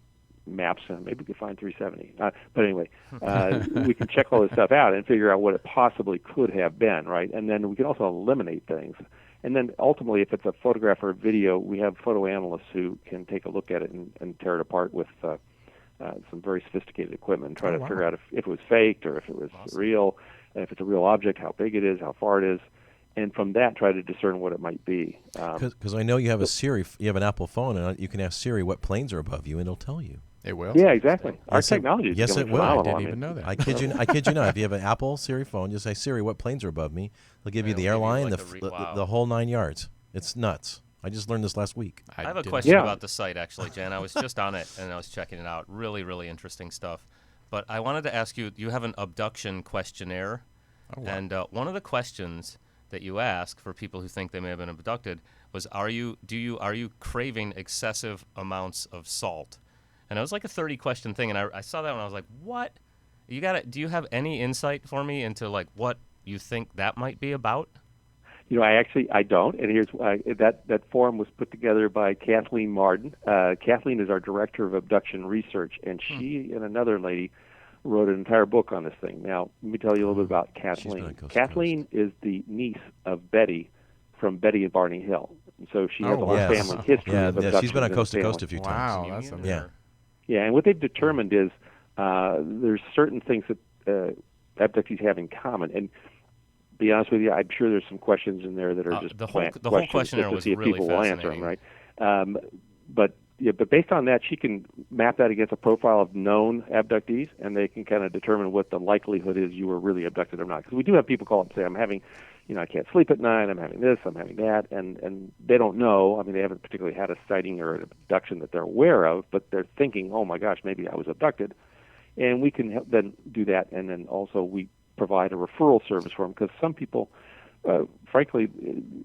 S5: maps, and maybe we could find 370. But anyway, we can check all this stuff out and figure out what it possibly could have been, right? And then we can also eliminate things. And then ultimately, if it's a photograph or a video, we have photo analysts who can take a look at it and tear it apart with some very sophisticated equipment and try to figure out if it was faked or if it was real, and if it's a real object, how big it is, how far it is. And from that, try to discern what it might be.
S3: Because I know you have you have an Apple phone, and you can ask Siri what planes are above you, and it'll tell you.
S2: It will?
S5: Yeah, exactly. Our technology is
S3: yes, it will.
S2: I didn't even know that.
S3: I kid you not. If you have an Apple Siri phone, just say, Siri, what planes are above me? They'll give you the airline, the whole 9 yards. It's nuts. I just learned this last week.
S4: I have a question about the site, actually, Jan. I was just on it, and I was checking it out. Really, really interesting stuff. But I wanted to ask you, you have an abduction questionnaire. Oh, wow. And one of the questions that you ask for people who think they may have been abducted was, are you craving excessive amounts of salt? And it was like a 30-question thing, and I saw that and I was like, what? Do you have any insight for me into like what you think that might be about?
S5: I don't, and here's that forum was put together by Kathleen Marden. Kathleen is our director of abduction research, and she and another lady wrote an entire book on this thing. Now, let me tell you a little bit about Kathleen. Kathleen is the niece of Betty from Betty and Barney Hill. So she has a whole family history of abduction.
S3: Yeah, she's been on Coast to Coast a few times.
S2: Wow, that's amazing.
S5: Yeah, and what they've determined is there's certain things that abductees have in common. And to be honest with you, I'm sure there's some questions in there that are just
S4: the whole questionnaire was
S5: to see if
S4: really
S5: people will answer them, right? But but based on that, she can map that against a profile of known abductees, and they can kind of determine what the likelihood is you were really abducted or not. Because we do have people call up and say, I'm having, I can't sleep at night, I'm having this, I'm having that, and they don't know. I mean, they haven't particularly had a sighting or an abduction that they're aware of, but they're thinking, oh my gosh, maybe I was abducted. And we can then do that, and then also we provide a referral service for them, because some people, frankly,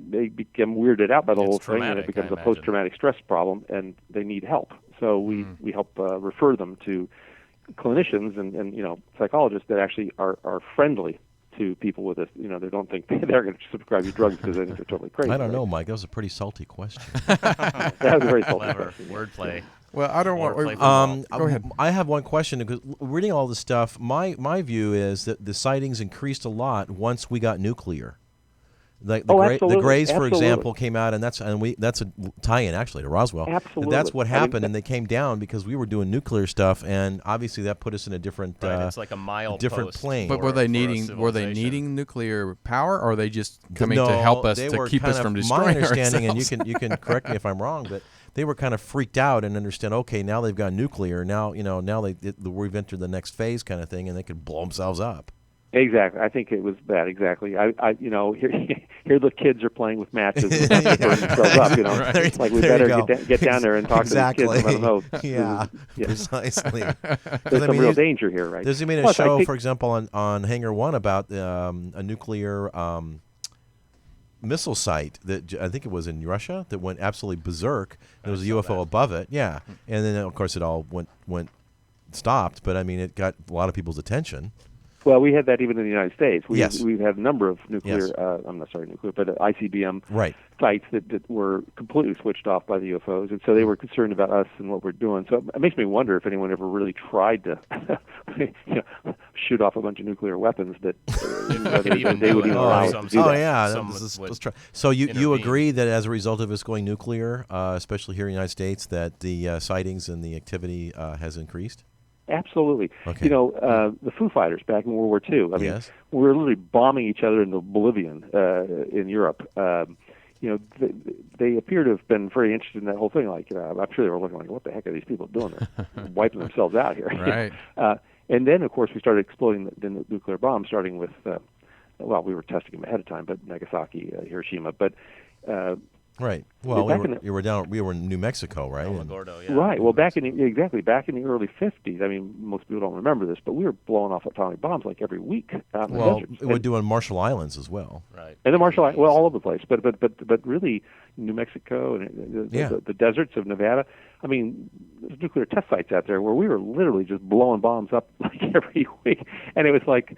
S5: they become weirded out by the whole thing, and it becomes a post-traumatic stress problem, and they need help. So we help refer them to clinicians and psychologists that actually are friendly to people with this. They don't think they're going to prescribe you drugs because they think they're totally crazy.
S3: I don't know, Mike. That was a pretty salty question.
S5: That was a very salty question.
S4: Wordplay.
S2: Well, I don't want.
S3: Go ahead. I have one question because reading all this stuff, my view is that the sightings increased a lot once we got nuclear. The Greys, for example, came out, and that's a tie-in actually to Roswell.
S5: Absolutely,
S3: that's what happened, and they came down because we were doing nuclear stuff, and obviously that put us in a different,
S4: it's like a different
S3: plane.
S2: But were they needing nuclear power, or are they just coming to help us to keep us from destroying
S3: ourselves? My understanding, and you can correct me if I'm wrong, but they were kind of freaked out and understand. Okay, now they've got nuclear. Now we've entered the next phase, kind of thing, and they could blow themselves up.
S5: Exactly. I think it was that exactly. Here the kids are playing with matches and burning themselves up.
S2: Right.
S5: It's like we better get down there and talk
S3: exactly.
S5: to these kids and let them know.
S3: Yeah, precisely.
S5: There's some real danger here, right?
S3: There's even a show, for example, on Hangar One about a nuclear missile site that I think it was in Russia that went absolutely berserk. There was a UFO above it. Yeah, and then of course it all went stopped. But I mean, it got a lot of people's attention.
S5: Well, we had that even in the United States.
S3: Yes.
S5: We've had a number of nuclear, but ICBM sites that were completely switched off by the UFOs, and so they were concerned about us and what we're doing. So it makes me wonder if anyone ever really tried to shoot off a bunch of nuclear weapons that they would even allow us to do that.
S3: Oh, yeah. Let's try. So you agree that as a result of us going nuclear, especially here in the United States, that the sightings and the activity has increased?
S5: Absolutely.
S3: Okay.
S5: The Foo Fighters back in World War II. I mean, we were literally bombing each other into oblivion in Europe. They appear to have been very interested in that whole thing. Like, I'm sure they were looking like, what the heck are these people doing? They're wiping themselves out here.
S2: Right.
S5: And then, of course, we started exploding the nuclear bombs, starting with, we were testing them ahead of time, but Nagasaki, Hiroshima. But
S3: right. Well, we were in New Mexico, right?
S4: Gordo, yeah.
S5: Right. Well, back in the early 50s. I mean, most people don't remember this, but we were blowing off atomic bombs like every week.
S3: We're doing Marshall Islands as well.
S4: Right.
S5: And the Marshall Islands, all over the place. But really, New Mexico and the deserts of Nevada. I mean, there's nuclear test sites out there where we were literally just blowing bombs up like every week, and it was like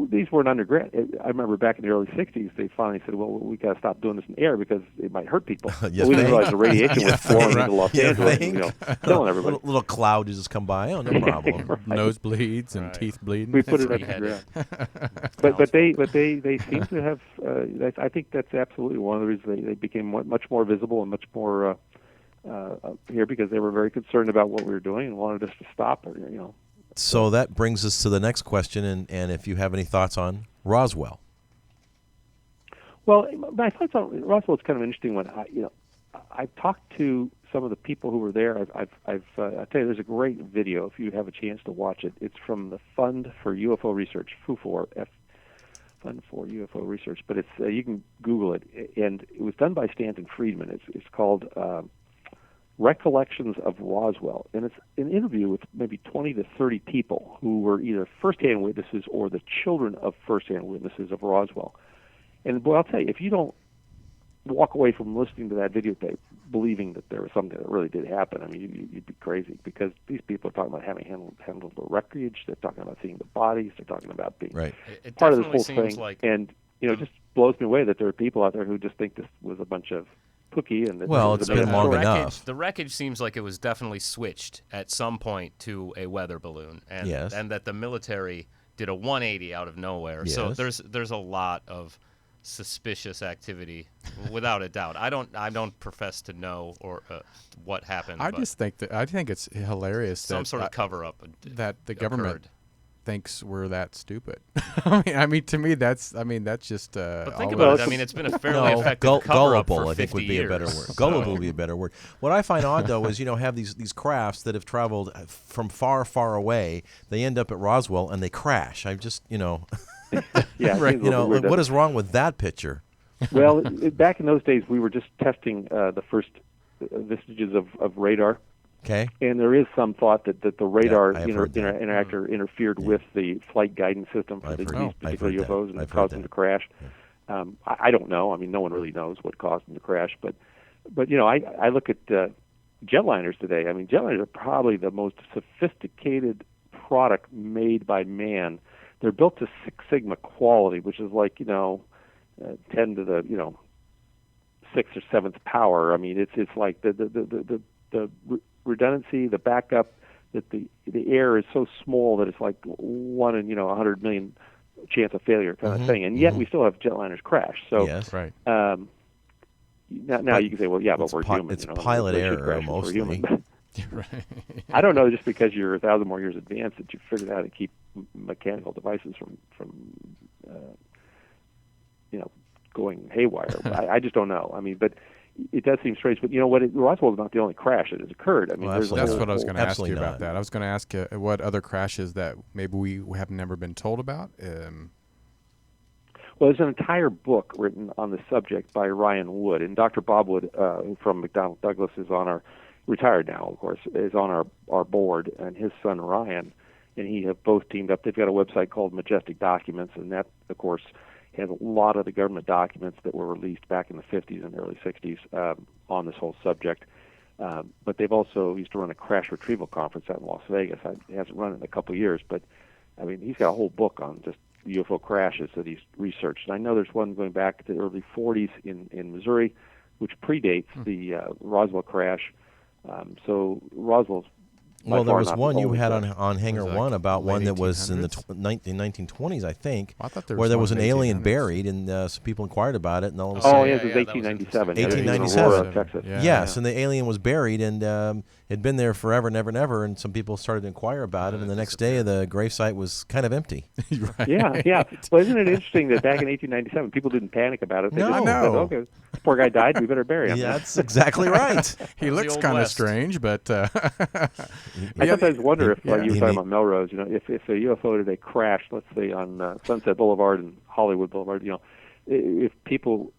S5: these weren't underground. I remember back in the early 60s, they finally said, well, we got to stop doing this in the air because it might hurt people. We didn't realize the radiation was flowing into Los Angeles and, killing everybody.
S3: Little cloud just come by. Oh, no problem.
S2: Right. Nose bleeds and teeth bleeding.
S5: We put it up the ground. but they seem to have. I think that's absolutely one of the reasons they became much more visible and much more here because they were very concerned about what we were doing and wanted us to stop.
S3: So that brings us to the next question, and if you have any thoughts on Roswell.
S5: Well, my thoughts on Roswell is kind of an interesting one. I've talked to some of the people who were there. I tell you, there's a great video if you have a chance to watch it. It's from the Fund for UFO Research, Fund for UFO Research, but it's you can Google it, and it was done by Stanton Friedman. It's called Recollections of Roswell, and it's an interview with maybe 20 to 30 people who were either first-hand witnesses or the children of first-hand witnesses of Roswell. And boy, I'll tell you, if you don't walk away from listening to that videotape believing that there was something that really did happen, I mean, you'd be crazy, because these people are talking about having handled the wreckage, they're talking about seeing the bodies, they're talking about being part of this whole thing. And, it just blows me away that there are people out there who just think this was a bunch of cookie. And
S3: it's been long enough.
S4: The wreckage seems like it was definitely switched at some point to a weather balloon, and that the military did a 180 out of nowhere.
S3: Yes.
S4: So there's a lot of suspicious activity, without a doubt. I don't profess to know what happened.
S2: I think it's hilarious.
S4: Some sort of cover up
S2: that the government thinks we're that stupid. I mean, to me, that's just.
S4: But think about it. I mean, it's been a fairly effective cover-up
S3: gullible,
S4: for
S3: I think
S4: 50
S3: would be
S4: years.
S3: a better word.
S4: So.
S3: Gullible would be a better word. What I find odd though is have these crafts that have traveled from far, far away. They end up at Roswell and they crash. I just
S5: Yeah,
S2: right.
S3: what is wrong with that picture?
S5: Well, back in those days, we were just testing the first vestiges of radar.
S3: Okay.
S5: And there is some thought that the radar
S3: interactor
S5: interfered with the flight guidance system for these particular UFOs and caused them to crash.
S3: Yeah.
S5: I don't know. I mean, no one really knows what caused them to crash. But I look at jetliners today. I mean, jetliners are probably the most sophisticated product made by man. They're built to Six Sigma quality, which is like 10 to the 6th or 7th power. I mean, it's like the redundancy, the backup, that the air is so small that it's like 1 in 100 million chance of failure kind of thing, and yet we still have jetliners crash. So
S3: yes, right.
S5: Now you can say, well, yeah, but we're human.
S3: It's pilot error mostly.
S2: Right.
S5: I don't know, just because you're 1,000 more years advanced that you figured out how to keep mechanical devices from going haywire. I just don't know. I mean, but it does seem strange. But Roswell is not the only crash that has occurred. I mean,
S2: that's what I was going to ask you
S3: not.
S2: about that. I was going to ask you what other crashes that maybe we have never been told about.
S5: Well, there's an entire book written on the subject by Ryan Wood, and Dr. Bob Wood from McDonnell Douglas is retired now, of course, is on our board, and his son Ryan and he have both teamed up. They've got a website called Majestic Documents, and that, of course, has a lot of the government documents that were released back in the 50s and early 60s on this whole subject. But they've also used to run a crash retrieval conference out in Las Vegas. He hasn't run it in a couple of years, but I mean, he's got a whole book on just UFO crashes that he's researched. And I know there's one going back to the early 40s in Missouri, which predates the Roswell crash. So Roswell's
S3: well, there was one you had on Hangar One about one that
S2: 1800s?
S3: was in the 1920s, I think,
S2: I thought
S3: where there was an alien
S2: 1800s.
S3: buried, and some people inquired about it, and all of a
S5: Oh,
S3: sudden,
S5: yes, it was 1897.
S3: 1897.
S5: Texas.
S3: Yes, and the alien was buried, and had been there forever, never, and some people started to inquire about it, and the next day the gravesite was kind of empty.
S2: Right.
S5: Yeah. Well, isn't it interesting that back in 1897 people didn't panic about it? They just
S3: No.
S5: said, okay, this poor guy died, we better bury him.
S3: Yeah, that's exactly right.
S2: He looks
S4: Old
S2: kind of
S4: West.
S2: strange, but
S5: I sometimes wonder if you were talking about Melrose, if a UFO today crashed, let's say on Sunset Boulevard and Hollywood Boulevard, if people,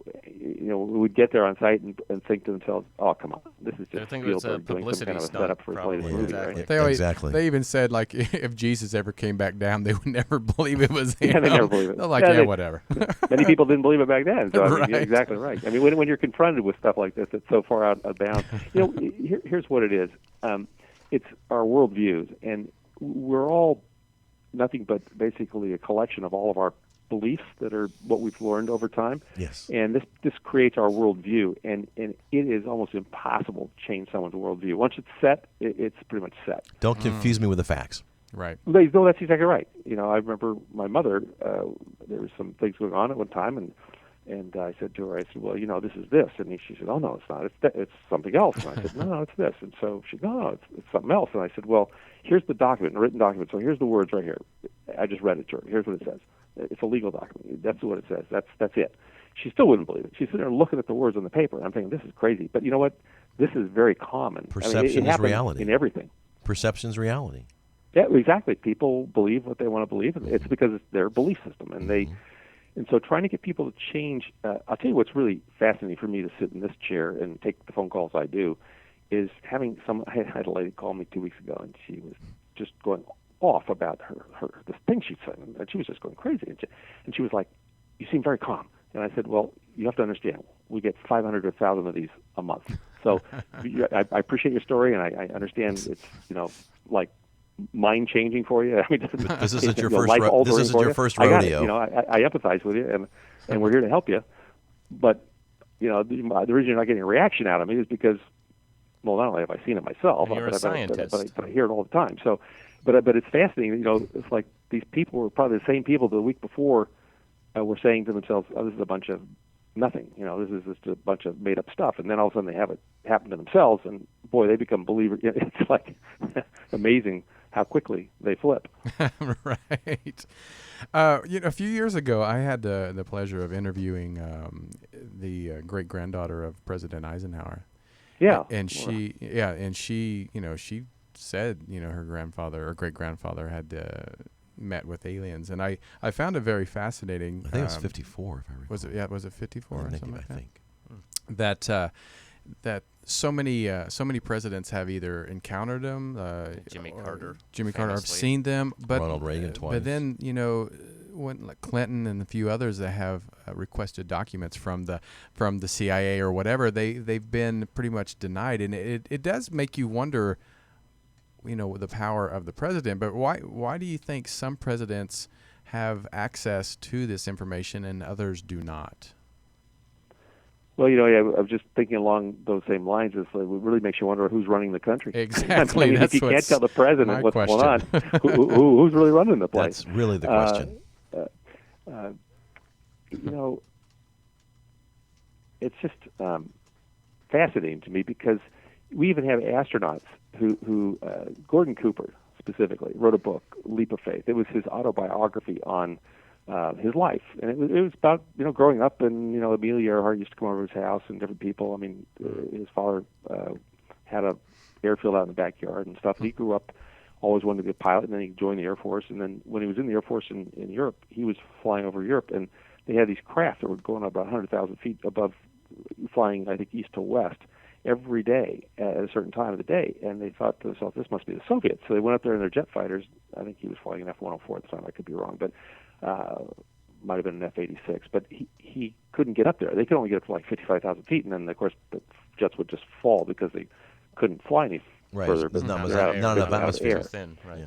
S5: would get there on site and think to themselves, "Oh, come on, this is just Spielberg doing some kind of a setup for his latest movie."
S4: Exactly.
S5: Right?
S3: Exactly.
S2: They even said, like, if Jesus ever came back down, they would never believe it was him.
S5: Yeah, they never believe it.
S2: They're like,
S5: Yeah,
S2: whatever.
S5: Many people didn't believe it back then. So I mean,
S2: Right.
S5: you're exactly right. I mean, when you're confronted with stuff like this, that's so far out of bounds. Here's what it is. It's our worldviews, and we're all nothing but basically a collection of all of our beliefs that are what we've learned over time.
S3: Yes.
S5: And this creates our worldview, and it is almost impossible to change someone's worldview. Once it's set, it's pretty much set.
S3: Don't confuse me with the facts.
S2: Right.
S5: No, that's exactly right. I remember my mother, there was some things going on at one time, and I said to her, well, this is this. And she said, oh, no, it's not. It's something else. And I said, no, it's this. And so she said, no, it's something else. And I said, well, here's the document, a written document. So here's the words right here. I just read it to her. Here's what it says. It's a legal document. That's what it says. That's it. She still wouldn't believe it. She's sitting there looking at the words on the paper. And I'm thinking, this is crazy. But you know what? This is very common.
S3: Perception is reality.
S5: In everything.
S3: Perception's reality.
S5: Yeah, exactly. People believe what they want to believe, and it's because it's their belief system, and and so trying to get people to change. I'll tell you what's really fascinating for me to sit in this chair and take the phone calls I do, is having some. I had a lady call me 2 weeks ago, and she was just going off about her this thing she'd said, and she was just going crazy, and she was like, "You seem very calm," and I said, "Well, you have to understand, we get 500 to 1,000 of these a month, so I appreciate your story, and I understand it's like." Mind changing for you. I mean,
S3: This isn't your first.
S5: life-altering
S3: This isn't
S5: for
S3: your
S5: you.
S3: first
S5: I got
S3: rodeo.
S5: it. I empathize with you, and we're here to help you. But the reason you're not getting a reaction out of me is because, well, not only have I seen it myself,
S4: You're a scientist.
S5: but I hear it all the time. So, but it's fascinating. It's like these people were probably the same people the week before were saying to themselves, "Oh, this is a bunch of nothing. This is just a bunch of made up stuff." And then all of a sudden they have it happen to themselves, and boy, they become believers. It's like amazing. how quickly they flip.
S2: Right. A few years ago, I had the pleasure of interviewing the great-granddaughter of President Eisenhower.
S5: Yeah.
S2: And she she said, her grandfather or great-grandfather had met with aliens, and I found it very fascinating.
S3: I think it was 54, if I recall.
S2: Was it? Yeah, was it 54 or something like
S3: I
S2: that?
S3: think.
S2: That so many presidents have either encountered them,
S4: Jimmy Carter,
S2: I've seen them, but
S3: Ronald Reagan twice.
S2: But then when like Clinton and a few others that have requested documents from the CIA or whatever, they've been pretty much denied, and it does make you wonder, the power of the president. But why do you think some presidents have access to this information and others do not?
S5: Well, I was just thinking along those same lines. It really makes you wonder who's running the country.
S2: Exactly.
S5: I mean, if you can't tell the president what's going on, who's really running the place?
S3: That's really the question.
S5: It's just fascinating to me because we even have astronauts who Gordon Cooper specifically wrote a book, Leap of Faith. It was his autobiography on his life, and it was about growing up, and Amelia Earhart used to come over to his house and different people. I mean, his father had a airfield out in the backyard and stuff. He grew up always wanted to be a pilot, and then he joined the Air Force. And then when he was in the Air Force in Europe, he was flying over Europe, and they had these craft that were going up about 100,000 feet above, flying I think east to west every day at a certain time of the day. And they thought to themselves, this must be the Soviets. So they went up there in their jet fighters. I think he was flying an F-104 at the time. I could be wrong, but might have been an F-86. But he couldn't get up there. They could only get up to like 55,000 feet, and then of course the jets would just fall because they couldn't fly any further.
S3: There's not enough atmosphere.
S4: Thin, right?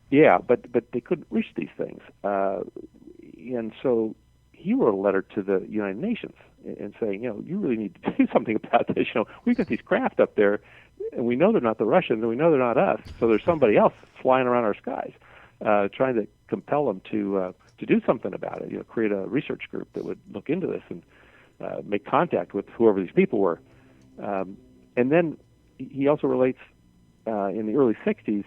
S5: Yeah, but they couldn't reach these things, and so he wrote a letter to the United Nations and saying, you really need to do something about this. We've got these craft up there, and we know they're not the Russians, and we know they're not us. So there's somebody else flying around our skies, trying to compel them to do something about it. Create a research group that would look into this and make contact with whoever these people were. And then he also relates in the early 60s,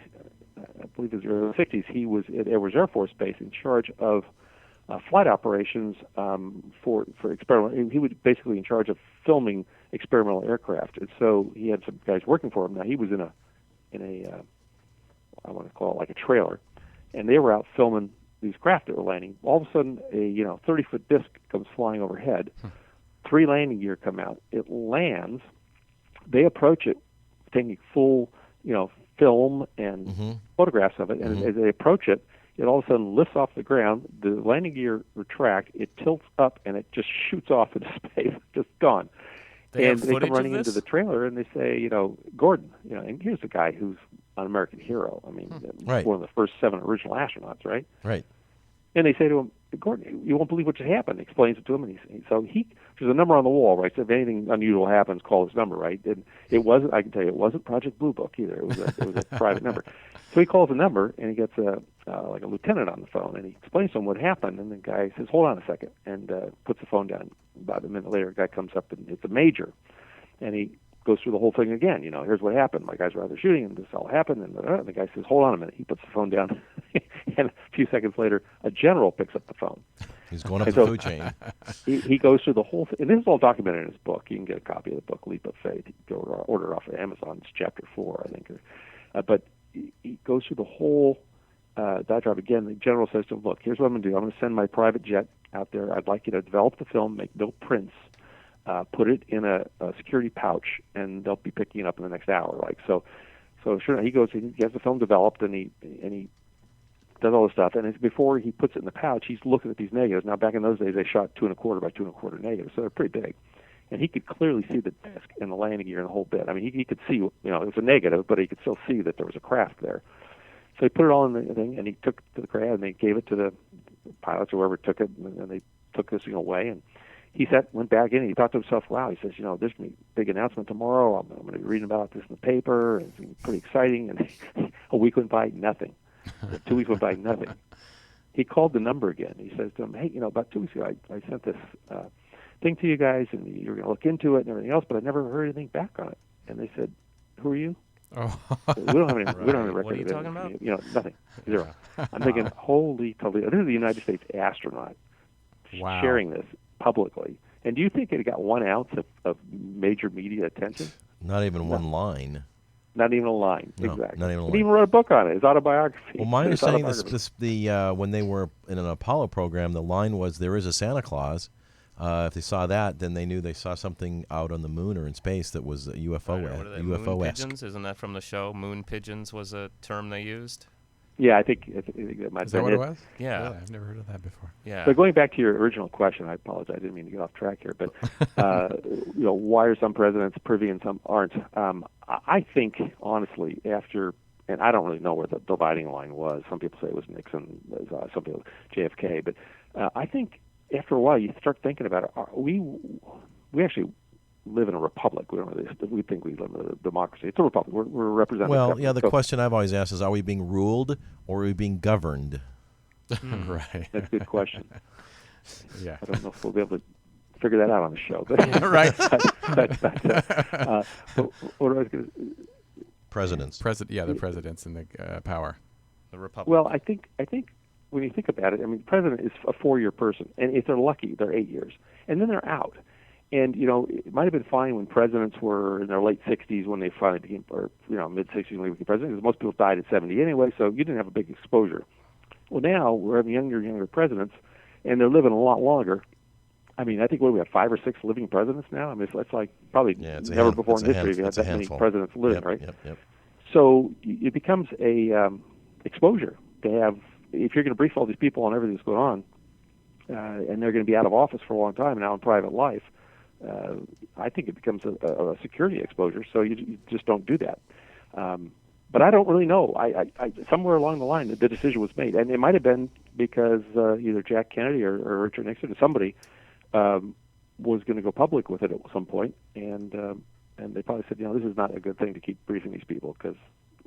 S5: I believe it was the early 60s, he was at Edwards Air Force Base in charge of flight operations for experimental. He was basically in charge of filming experimental aircraft, and so he had some guys working for him. Now he was in a I want to call it like a trailer, and they were out filming these craft that were landing. All of a sudden, a 30-foot disc comes flying overhead. 3 landing gear come out. It lands. They approach it, taking full film and photographs of it, and as they approach it, it all of a sudden lifts off the ground, the landing gear retract, it tilts up, and it just shoots off into space, just gone. And they come running into the trailer, and they say, Gordon, and here's a guy who's an American hero. I mean, one of the first 7 original astronauts, right?
S3: Right.
S5: And they say to him, Gordon, you won't believe what just happened. He explains it to him, and there's a number on the wall, right? So if anything unusual happens, call this number, right? And it wasn't, I can tell you, it wasn't Project Blue Book either. It was a private number. So he calls the number, and he gets a lieutenant on the phone, and he explains to him what happened, and the guy says, hold on a second, and puts the phone down. About a minute later, a guy comes up, and it's a major, and he goes through the whole thing again. Here's what happened. My guys were out there shooting, and this all happened, and the guy says, hold on a minute. He puts the phone down, and a few seconds later, a general picks up the phone.
S3: He's going up the food chain.
S5: He goes through the whole thing, and this is all documented in his book. You can get a copy of the book, Leap of Faith. You can go order it off of Amazon. It's chapter 4, I think. But he goes through the whole diatribe again. The general says to him, look, here's what I'm going to do. I'm going to send my private jet out there. I'd like you to develop the film, make no prints, put it in a security pouch, and they'll be picking it up in the next hour. So sure, he goes, he gets the film developed, and he does all this stuff. And before he puts it in the pouch, he's looking at these negatives. Now, back in those days, they shot 2.25 by 2.25 negatives, so they're pretty big. And he could clearly see the disc and the landing gear and the whole bit. I mean, he could see, it was a negative, but he could still see that there was a craft there. So he put it all in the thing, and he took it to the crowd, and they gave it to the pilots or whoever took it, and they took this thing away. And he went back in, and he thought to himself, wow, he says, there's going to be a big announcement tomorrow. I'm going to be reading about this in the paper. It's going to be pretty exciting. And a week went by, nothing. 2 weeks went by, nothing. He called the number again. He says to them, hey, about 2 weeks ago, I sent this thing to you guys, and you're going to look into it and everything else, but I never heard anything back on it. And they said, who are you?
S2: Oh.
S5: We don't have any. We don't have any record.
S4: What are you
S5: of
S4: talking
S5: it.
S4: about?
S5: You know, nothing. Zero. I'm thinking, holy toledo! This is the United States astronaut
S2: Wow.
S5: sharing this publicly. And do you think it got 1 ounce of major media attention?
S3: Not even one line.
S5: Not even a line.
S3: No,
S5: exactly.
S3: not even a line.
S5: He even wrote a book on it. His autobiography.
S3: Well, my
S5: His
S3: understanding is
S5: autobiography.
S3: when they were in an Apollo program, the line was, "There is a Santa Claus." If they saw that, then they knew they saw something out on the moon or in space that was a UFO.
S4: What are they,
S3: UFO-esque.
S4: moon pigeons? Isn't that from the show? Moon pigeons was a term they used.
S5: Yeah, I think that might
S2: Is that what it was?
S4: Yeah.
S2: Really? I've never heard of that before.
S4: Yeah.
S5: So going back to your original question, I apologize. I didn't mean to get off track here, but why are some presidents privy and some aren't? I think honestly, and I don't really know where the dividing line was. Some people say it was Nixon, some people JFK, but I think after a while you start thinking about it. We actually live in a republic. We think we live in a democracy. It's a republic. We're represented.
S3: Well, yeah. The question I've always asked is, are we being ruled or are we being governed?
S2: Right.
S5: That's a good question.
S2: Yeah.
S5: I don't know if we'll be able to figure that out on the show. But
S2: Right.
S5: but what I was going to
S3: Presidents.
S2: The presidents and the power.
S4: The Republic.
S5: Well, I think when you think about it, I mean, the president is a 4-year person, and if they're lucky, they're 8 years, and then they're out. And it might have been fine when presidents were in their late 60s when they finally became, or mid 60s when they became president, because most people died at 70 anyway, so you didn't have a big exposure. Well, now we're having younger presidents, and they're living a lot longer. I mean, I think we have 5 or 6 living presidents now. I mean, it's like probably never before in history you had that many presidents living, right?
S3: Yep.
S5: So it becomes a exposure to have. If you're going to brief all these people on everything that's going on, and they're going to be out of office for a long time now in private life, I think it becomes a security exposure. So you just don't do that. But I don't really know. I somewhere along the line the decision was made, and it might have been because either Jack Kennedy or Richard Nixon or somebody was going to go public with it at some point, and they probably said, this is not a good thing to keep briefing these people because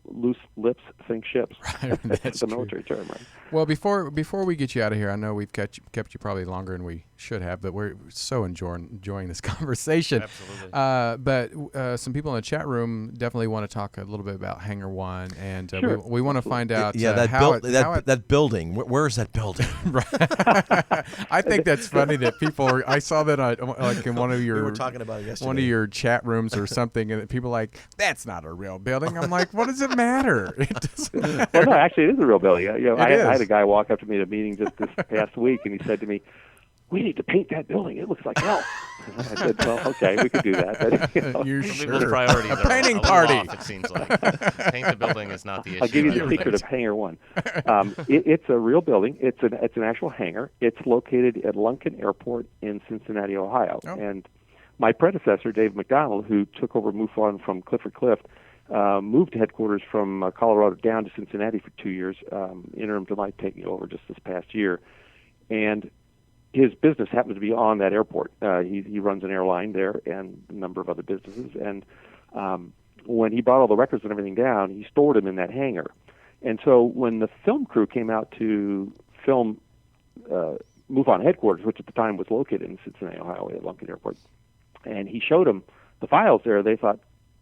S5: loose lips sink ships.
S2: Right,
S5: That's the military term, right?
S2: Well, before we get you out of here, I know we've kept you probably longer than we should have, but we're so enjoying this conversation.
S4: Absolutely.
S2: But some people in the chat room definitely want to talk a little bit about Hangar One, and
S5: Sure.
S2: we want to find out
S3: that building. Where is that building?
S2: I think that's funny that people I saw that like in one of your
S3: we were talking about it yesterday.
S2: one of your chat rooms or something, and people are like, that's not a real building. I'm like, what does it matter? It doesn't matter.
S5: Well, no, actually, it is a real building. I had a guy walk up to me at a meeting just this past week, and he said to me, "We need to paint that building. It looks like hell." And I said, "Well, okay, we could do that." But,
S2: You're
S4: Some
S2: sure.
S4: people's priorities
S2: A
S4: are
S2: painting
S4: a little
S2: party.
S4: off, it seems like. Paint the building is not the issue.
S5: I'll give you
S4: I
S5: the
S4: don't
S5: secret
S4: think.
S5: of Hangar One. It's a real building. It's an actual hangar. It's located at Lunken Airport in Cincinnati, Ohio.
S2: Oh.
S5: And my predecessor, Dave McDonald, who took over MUFON from Clifford Clift, moved to headquarters from Colorado down to Cincinnati for 2 years, interim to my taking over just this past year. And his business happens to be on that airport. He runs an airline there and a number of other businesses. And when he brought all the records and everything down, he stored them in that hangar. And so when the film crew came out to film MUFON headquarters, which at the time was located in Cincinnati, Ohio, at Lunken Airport, and he showed them the files there, they thought,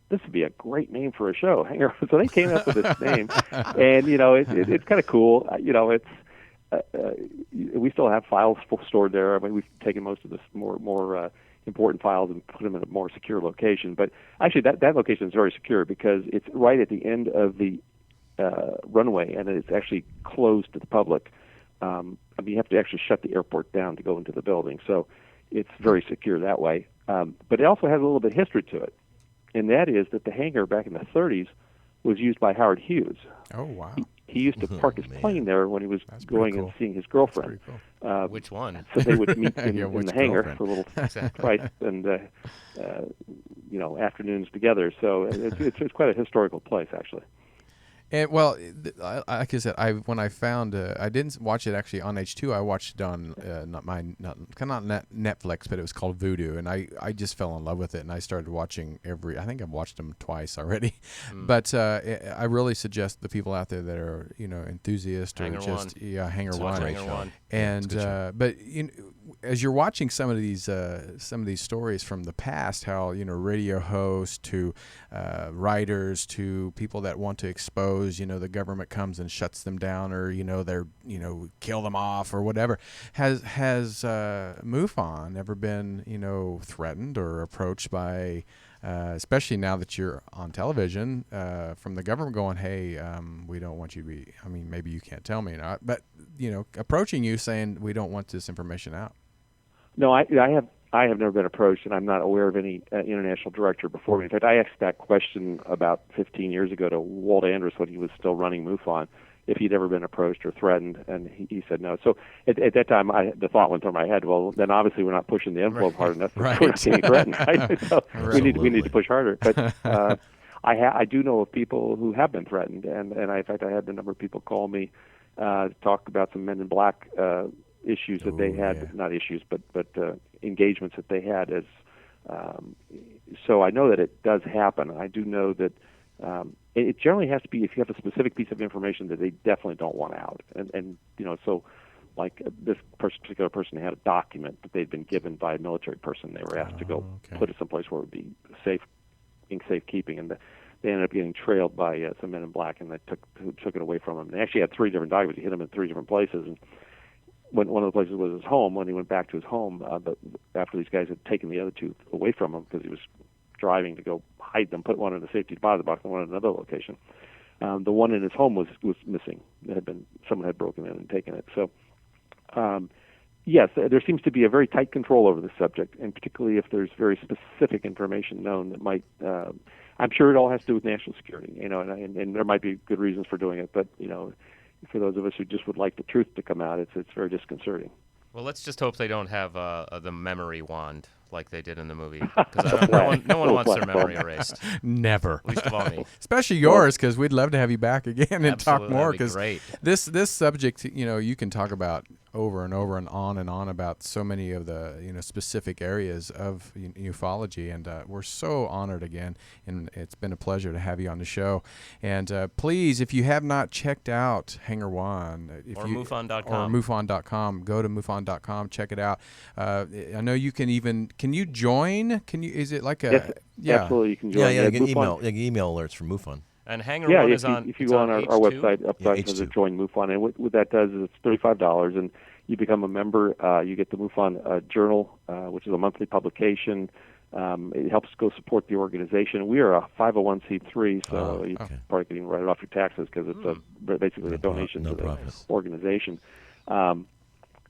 S5: this would be a great name for a show. Hangar. So they came up with this name, and it's kind of cool. We still have files stored there. I mean, we've taken most of the more important files and put them in a more secure location. But actually, that location is very secure because it's right at the end of the runway, and it's actually closed to the public. I mean, you have to actually shut the airport down to go into the building, so it's very secure that way. But it also has a little bit of history to it, and that is that the hangar back in the 30s was used by Howard Hughes.
S2: Oh, wow.
S5: He used to park his plane there when he was
S2: That's
S5: going
S2: pretty cool.
S5: and seeing his girlfriend.
S4: Which one?
S5: So they would meet in the
S2: which
S5: hangar
S2: girlfriend?
S5: for a little price and afternoons together. So it's quite a historical place, actually.
S2: And well, like I said, when I found, I didn't watch it actually on H2. I watched it on not Netflix, but it was called Voodoo, and I just fell in love with it, and I started watching I think I've watched them twice already. But I really suggest the people out there that are enthusiasts or
S4: Hangar
S2: just
S4: One.
S2: Hangar
S4: Watch
S2: One.
S4: Hangar One.
S2: And but as you're watching some of these stories from the past, how radio hosts to writers to people that want to expose, the government comes and shuts them down, or they're kill them off or whatever. Has MUFON ever been threatened or approached by, especially now that you're on television, from the government going, hey, we don't want you to be, maybe you can't tell me or not, but, approaching you saying we don't want this information out?
S5: No, I have never been approached, and I'm not aware of any international director before me. In fact, I asked that question about 15 years ago to Walt Andrus when he was still running MUFON, if he'd ever been approached or threatened, and he said no. So at that time, the thought went through my head, well, then obviously we're not pushing the envelope hard enough.
S2: Right.
S5: We're not getting threatened. Right? So we need to push harder. But I do know of people who have been threatened, and in fact, I had a number of people call me to talk about some Men in Black issues that they had, not issues, but engagements that they had. So I know that it does happen. I do know that it generally has to be if you have a specific piece of information that they definitely don't want out. And so like this particular person had a document that they'd been given by a military person. They were asked to go put it someplace where it would be safe, in safekeeping, and they ended up getting trailed by some Men in Black, and they took it away from him. They actually had 3 different documents. He hid them in 3 different places, and one of the places was his home. When he went back to his home, but after these guys had taken the other 2 away from him because he was driving to go hide them, put one in the safety deposit box and one in another location. The one in his home was missing. Someone had broken in and taken it. So, yes, there seems to be a very tight control over the subject, and particularly if there's very specific information known that might. I'm sure it all has to do with national security, and there might be good reasons for doing it, but for those of us who just would like the truth to come out, it's very disconcerting.
S4: Well, let's just hope they don't have the memory wand like they did in the movie, because no one wants their memory erased.
S2: Never.
S4: Least of all me.
S2: Especially yours, because we'd love to have you back again and talk more.
S4: Because
S2: this subject, you can talk about over and over and on about so many of the specific areas of ufology, and we're so honored again, and it's been a pleasure to have you on the show. And please, if you have not checked out Hangar One,
S4: MUFON.com,
S2: go to MUFON.com, check it out. I know you can even. Can you join? Is it like a?
S5: Yes, absolutely, you can join.
S3: Yeah, you can email alerts from MUFON.
S4: And Hangar One is on.
S5: If you go on our website, up join MUFON, and what that does is it's $35, and you become a member. You get the MUFON Journal, which is a monthly publication. It helps go support the organization. We are a 501c3, so you probably can write it off your taxes because it's basically a donation to the organization.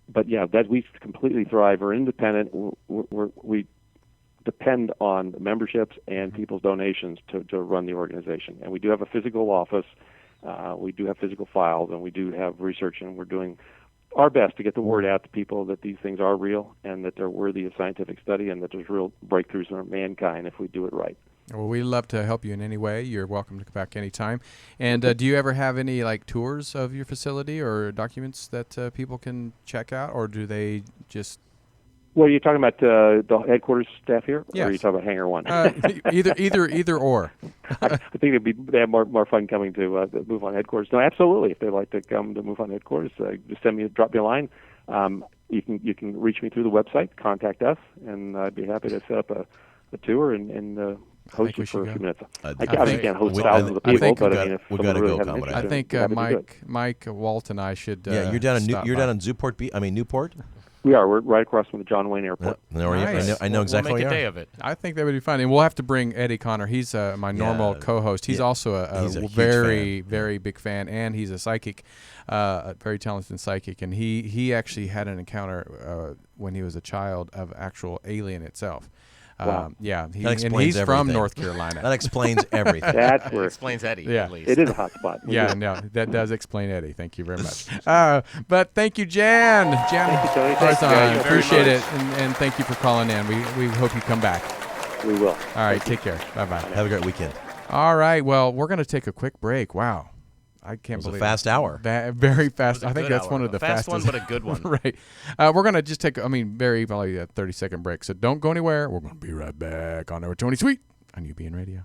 S5: But yeah, that we completely thrive. We're independent. We depend on memberships and people's donations to run the organization. And we do have a physical office. We do have physical files, and we do have research, and we're doing our best to get the word out to people that these things are real and that they're worthy of scientific study and that there's real breakthroughs for mankind if we do it right.
S2: Well, we'd love to help you in any way. You're welcome to come back anytime. And do you ever have any tours of your facility or documents that people can check out, or do they just? Well, are you talking about the headquarters staff here, yes.
S5: Or are you talking about Hangar One?
S2: Either or.
S5: I think they have more fun coming to the MUFON headquarters. No, absolutely. If they'd like to come to MUFON headquarters, just drop me a line. You can reach me through the website, contact us, and I'd be happy to set up a tour and host you for a few minutes. I can't host thousands of people, but if someone really has an interest,
S2: I think Mike, Walt, and I should.
S3: You're down in Newport.
S5: We are. We're right across from the John Wayne Airport.
S2: Nice.
S3: I know exactly
S4: we'll make
S3: where
S4: a
S3: you
S4: day
S3: are.
S4: of it.
S2: I think that would be fun. And we'll have to bring Eddie Connor. He's my normal co-host. He's also a very, very big fan, and he's a psychic, a very talented psychic. And he actually had an encounter when he was a child of actual alien itself.
S5: Wow.
S2: And he's
S3: everything.
S2: from North Carolina.
S3: That explains everything.
S5: That's where
S4: it explains Eddie,
S2: yeah.
S4: at least.
S5: It is a hot spot.
S2: That does explain Eddie. Thank you very much. But thank you, Jan.
S5: Thank you, Tony.
S2: Harzan, appreciate it, and thank you for calling in. We hope you come back.
S5: We will.
S2: All right, take care. Bye-bye.
S3: Have a great weekend.
S2: All right, well, we're going to take a quick break. Wow. I can't believe
S3: it was a fast hour.
S2: Very fast. I think that's one of the fastest.
S4: Fast one, but a good one.
S2: Right. We're going to just take, probably a 30-second break. So don't go anywhere. We're going to be right back on our Tony Sweet on UBN Radio.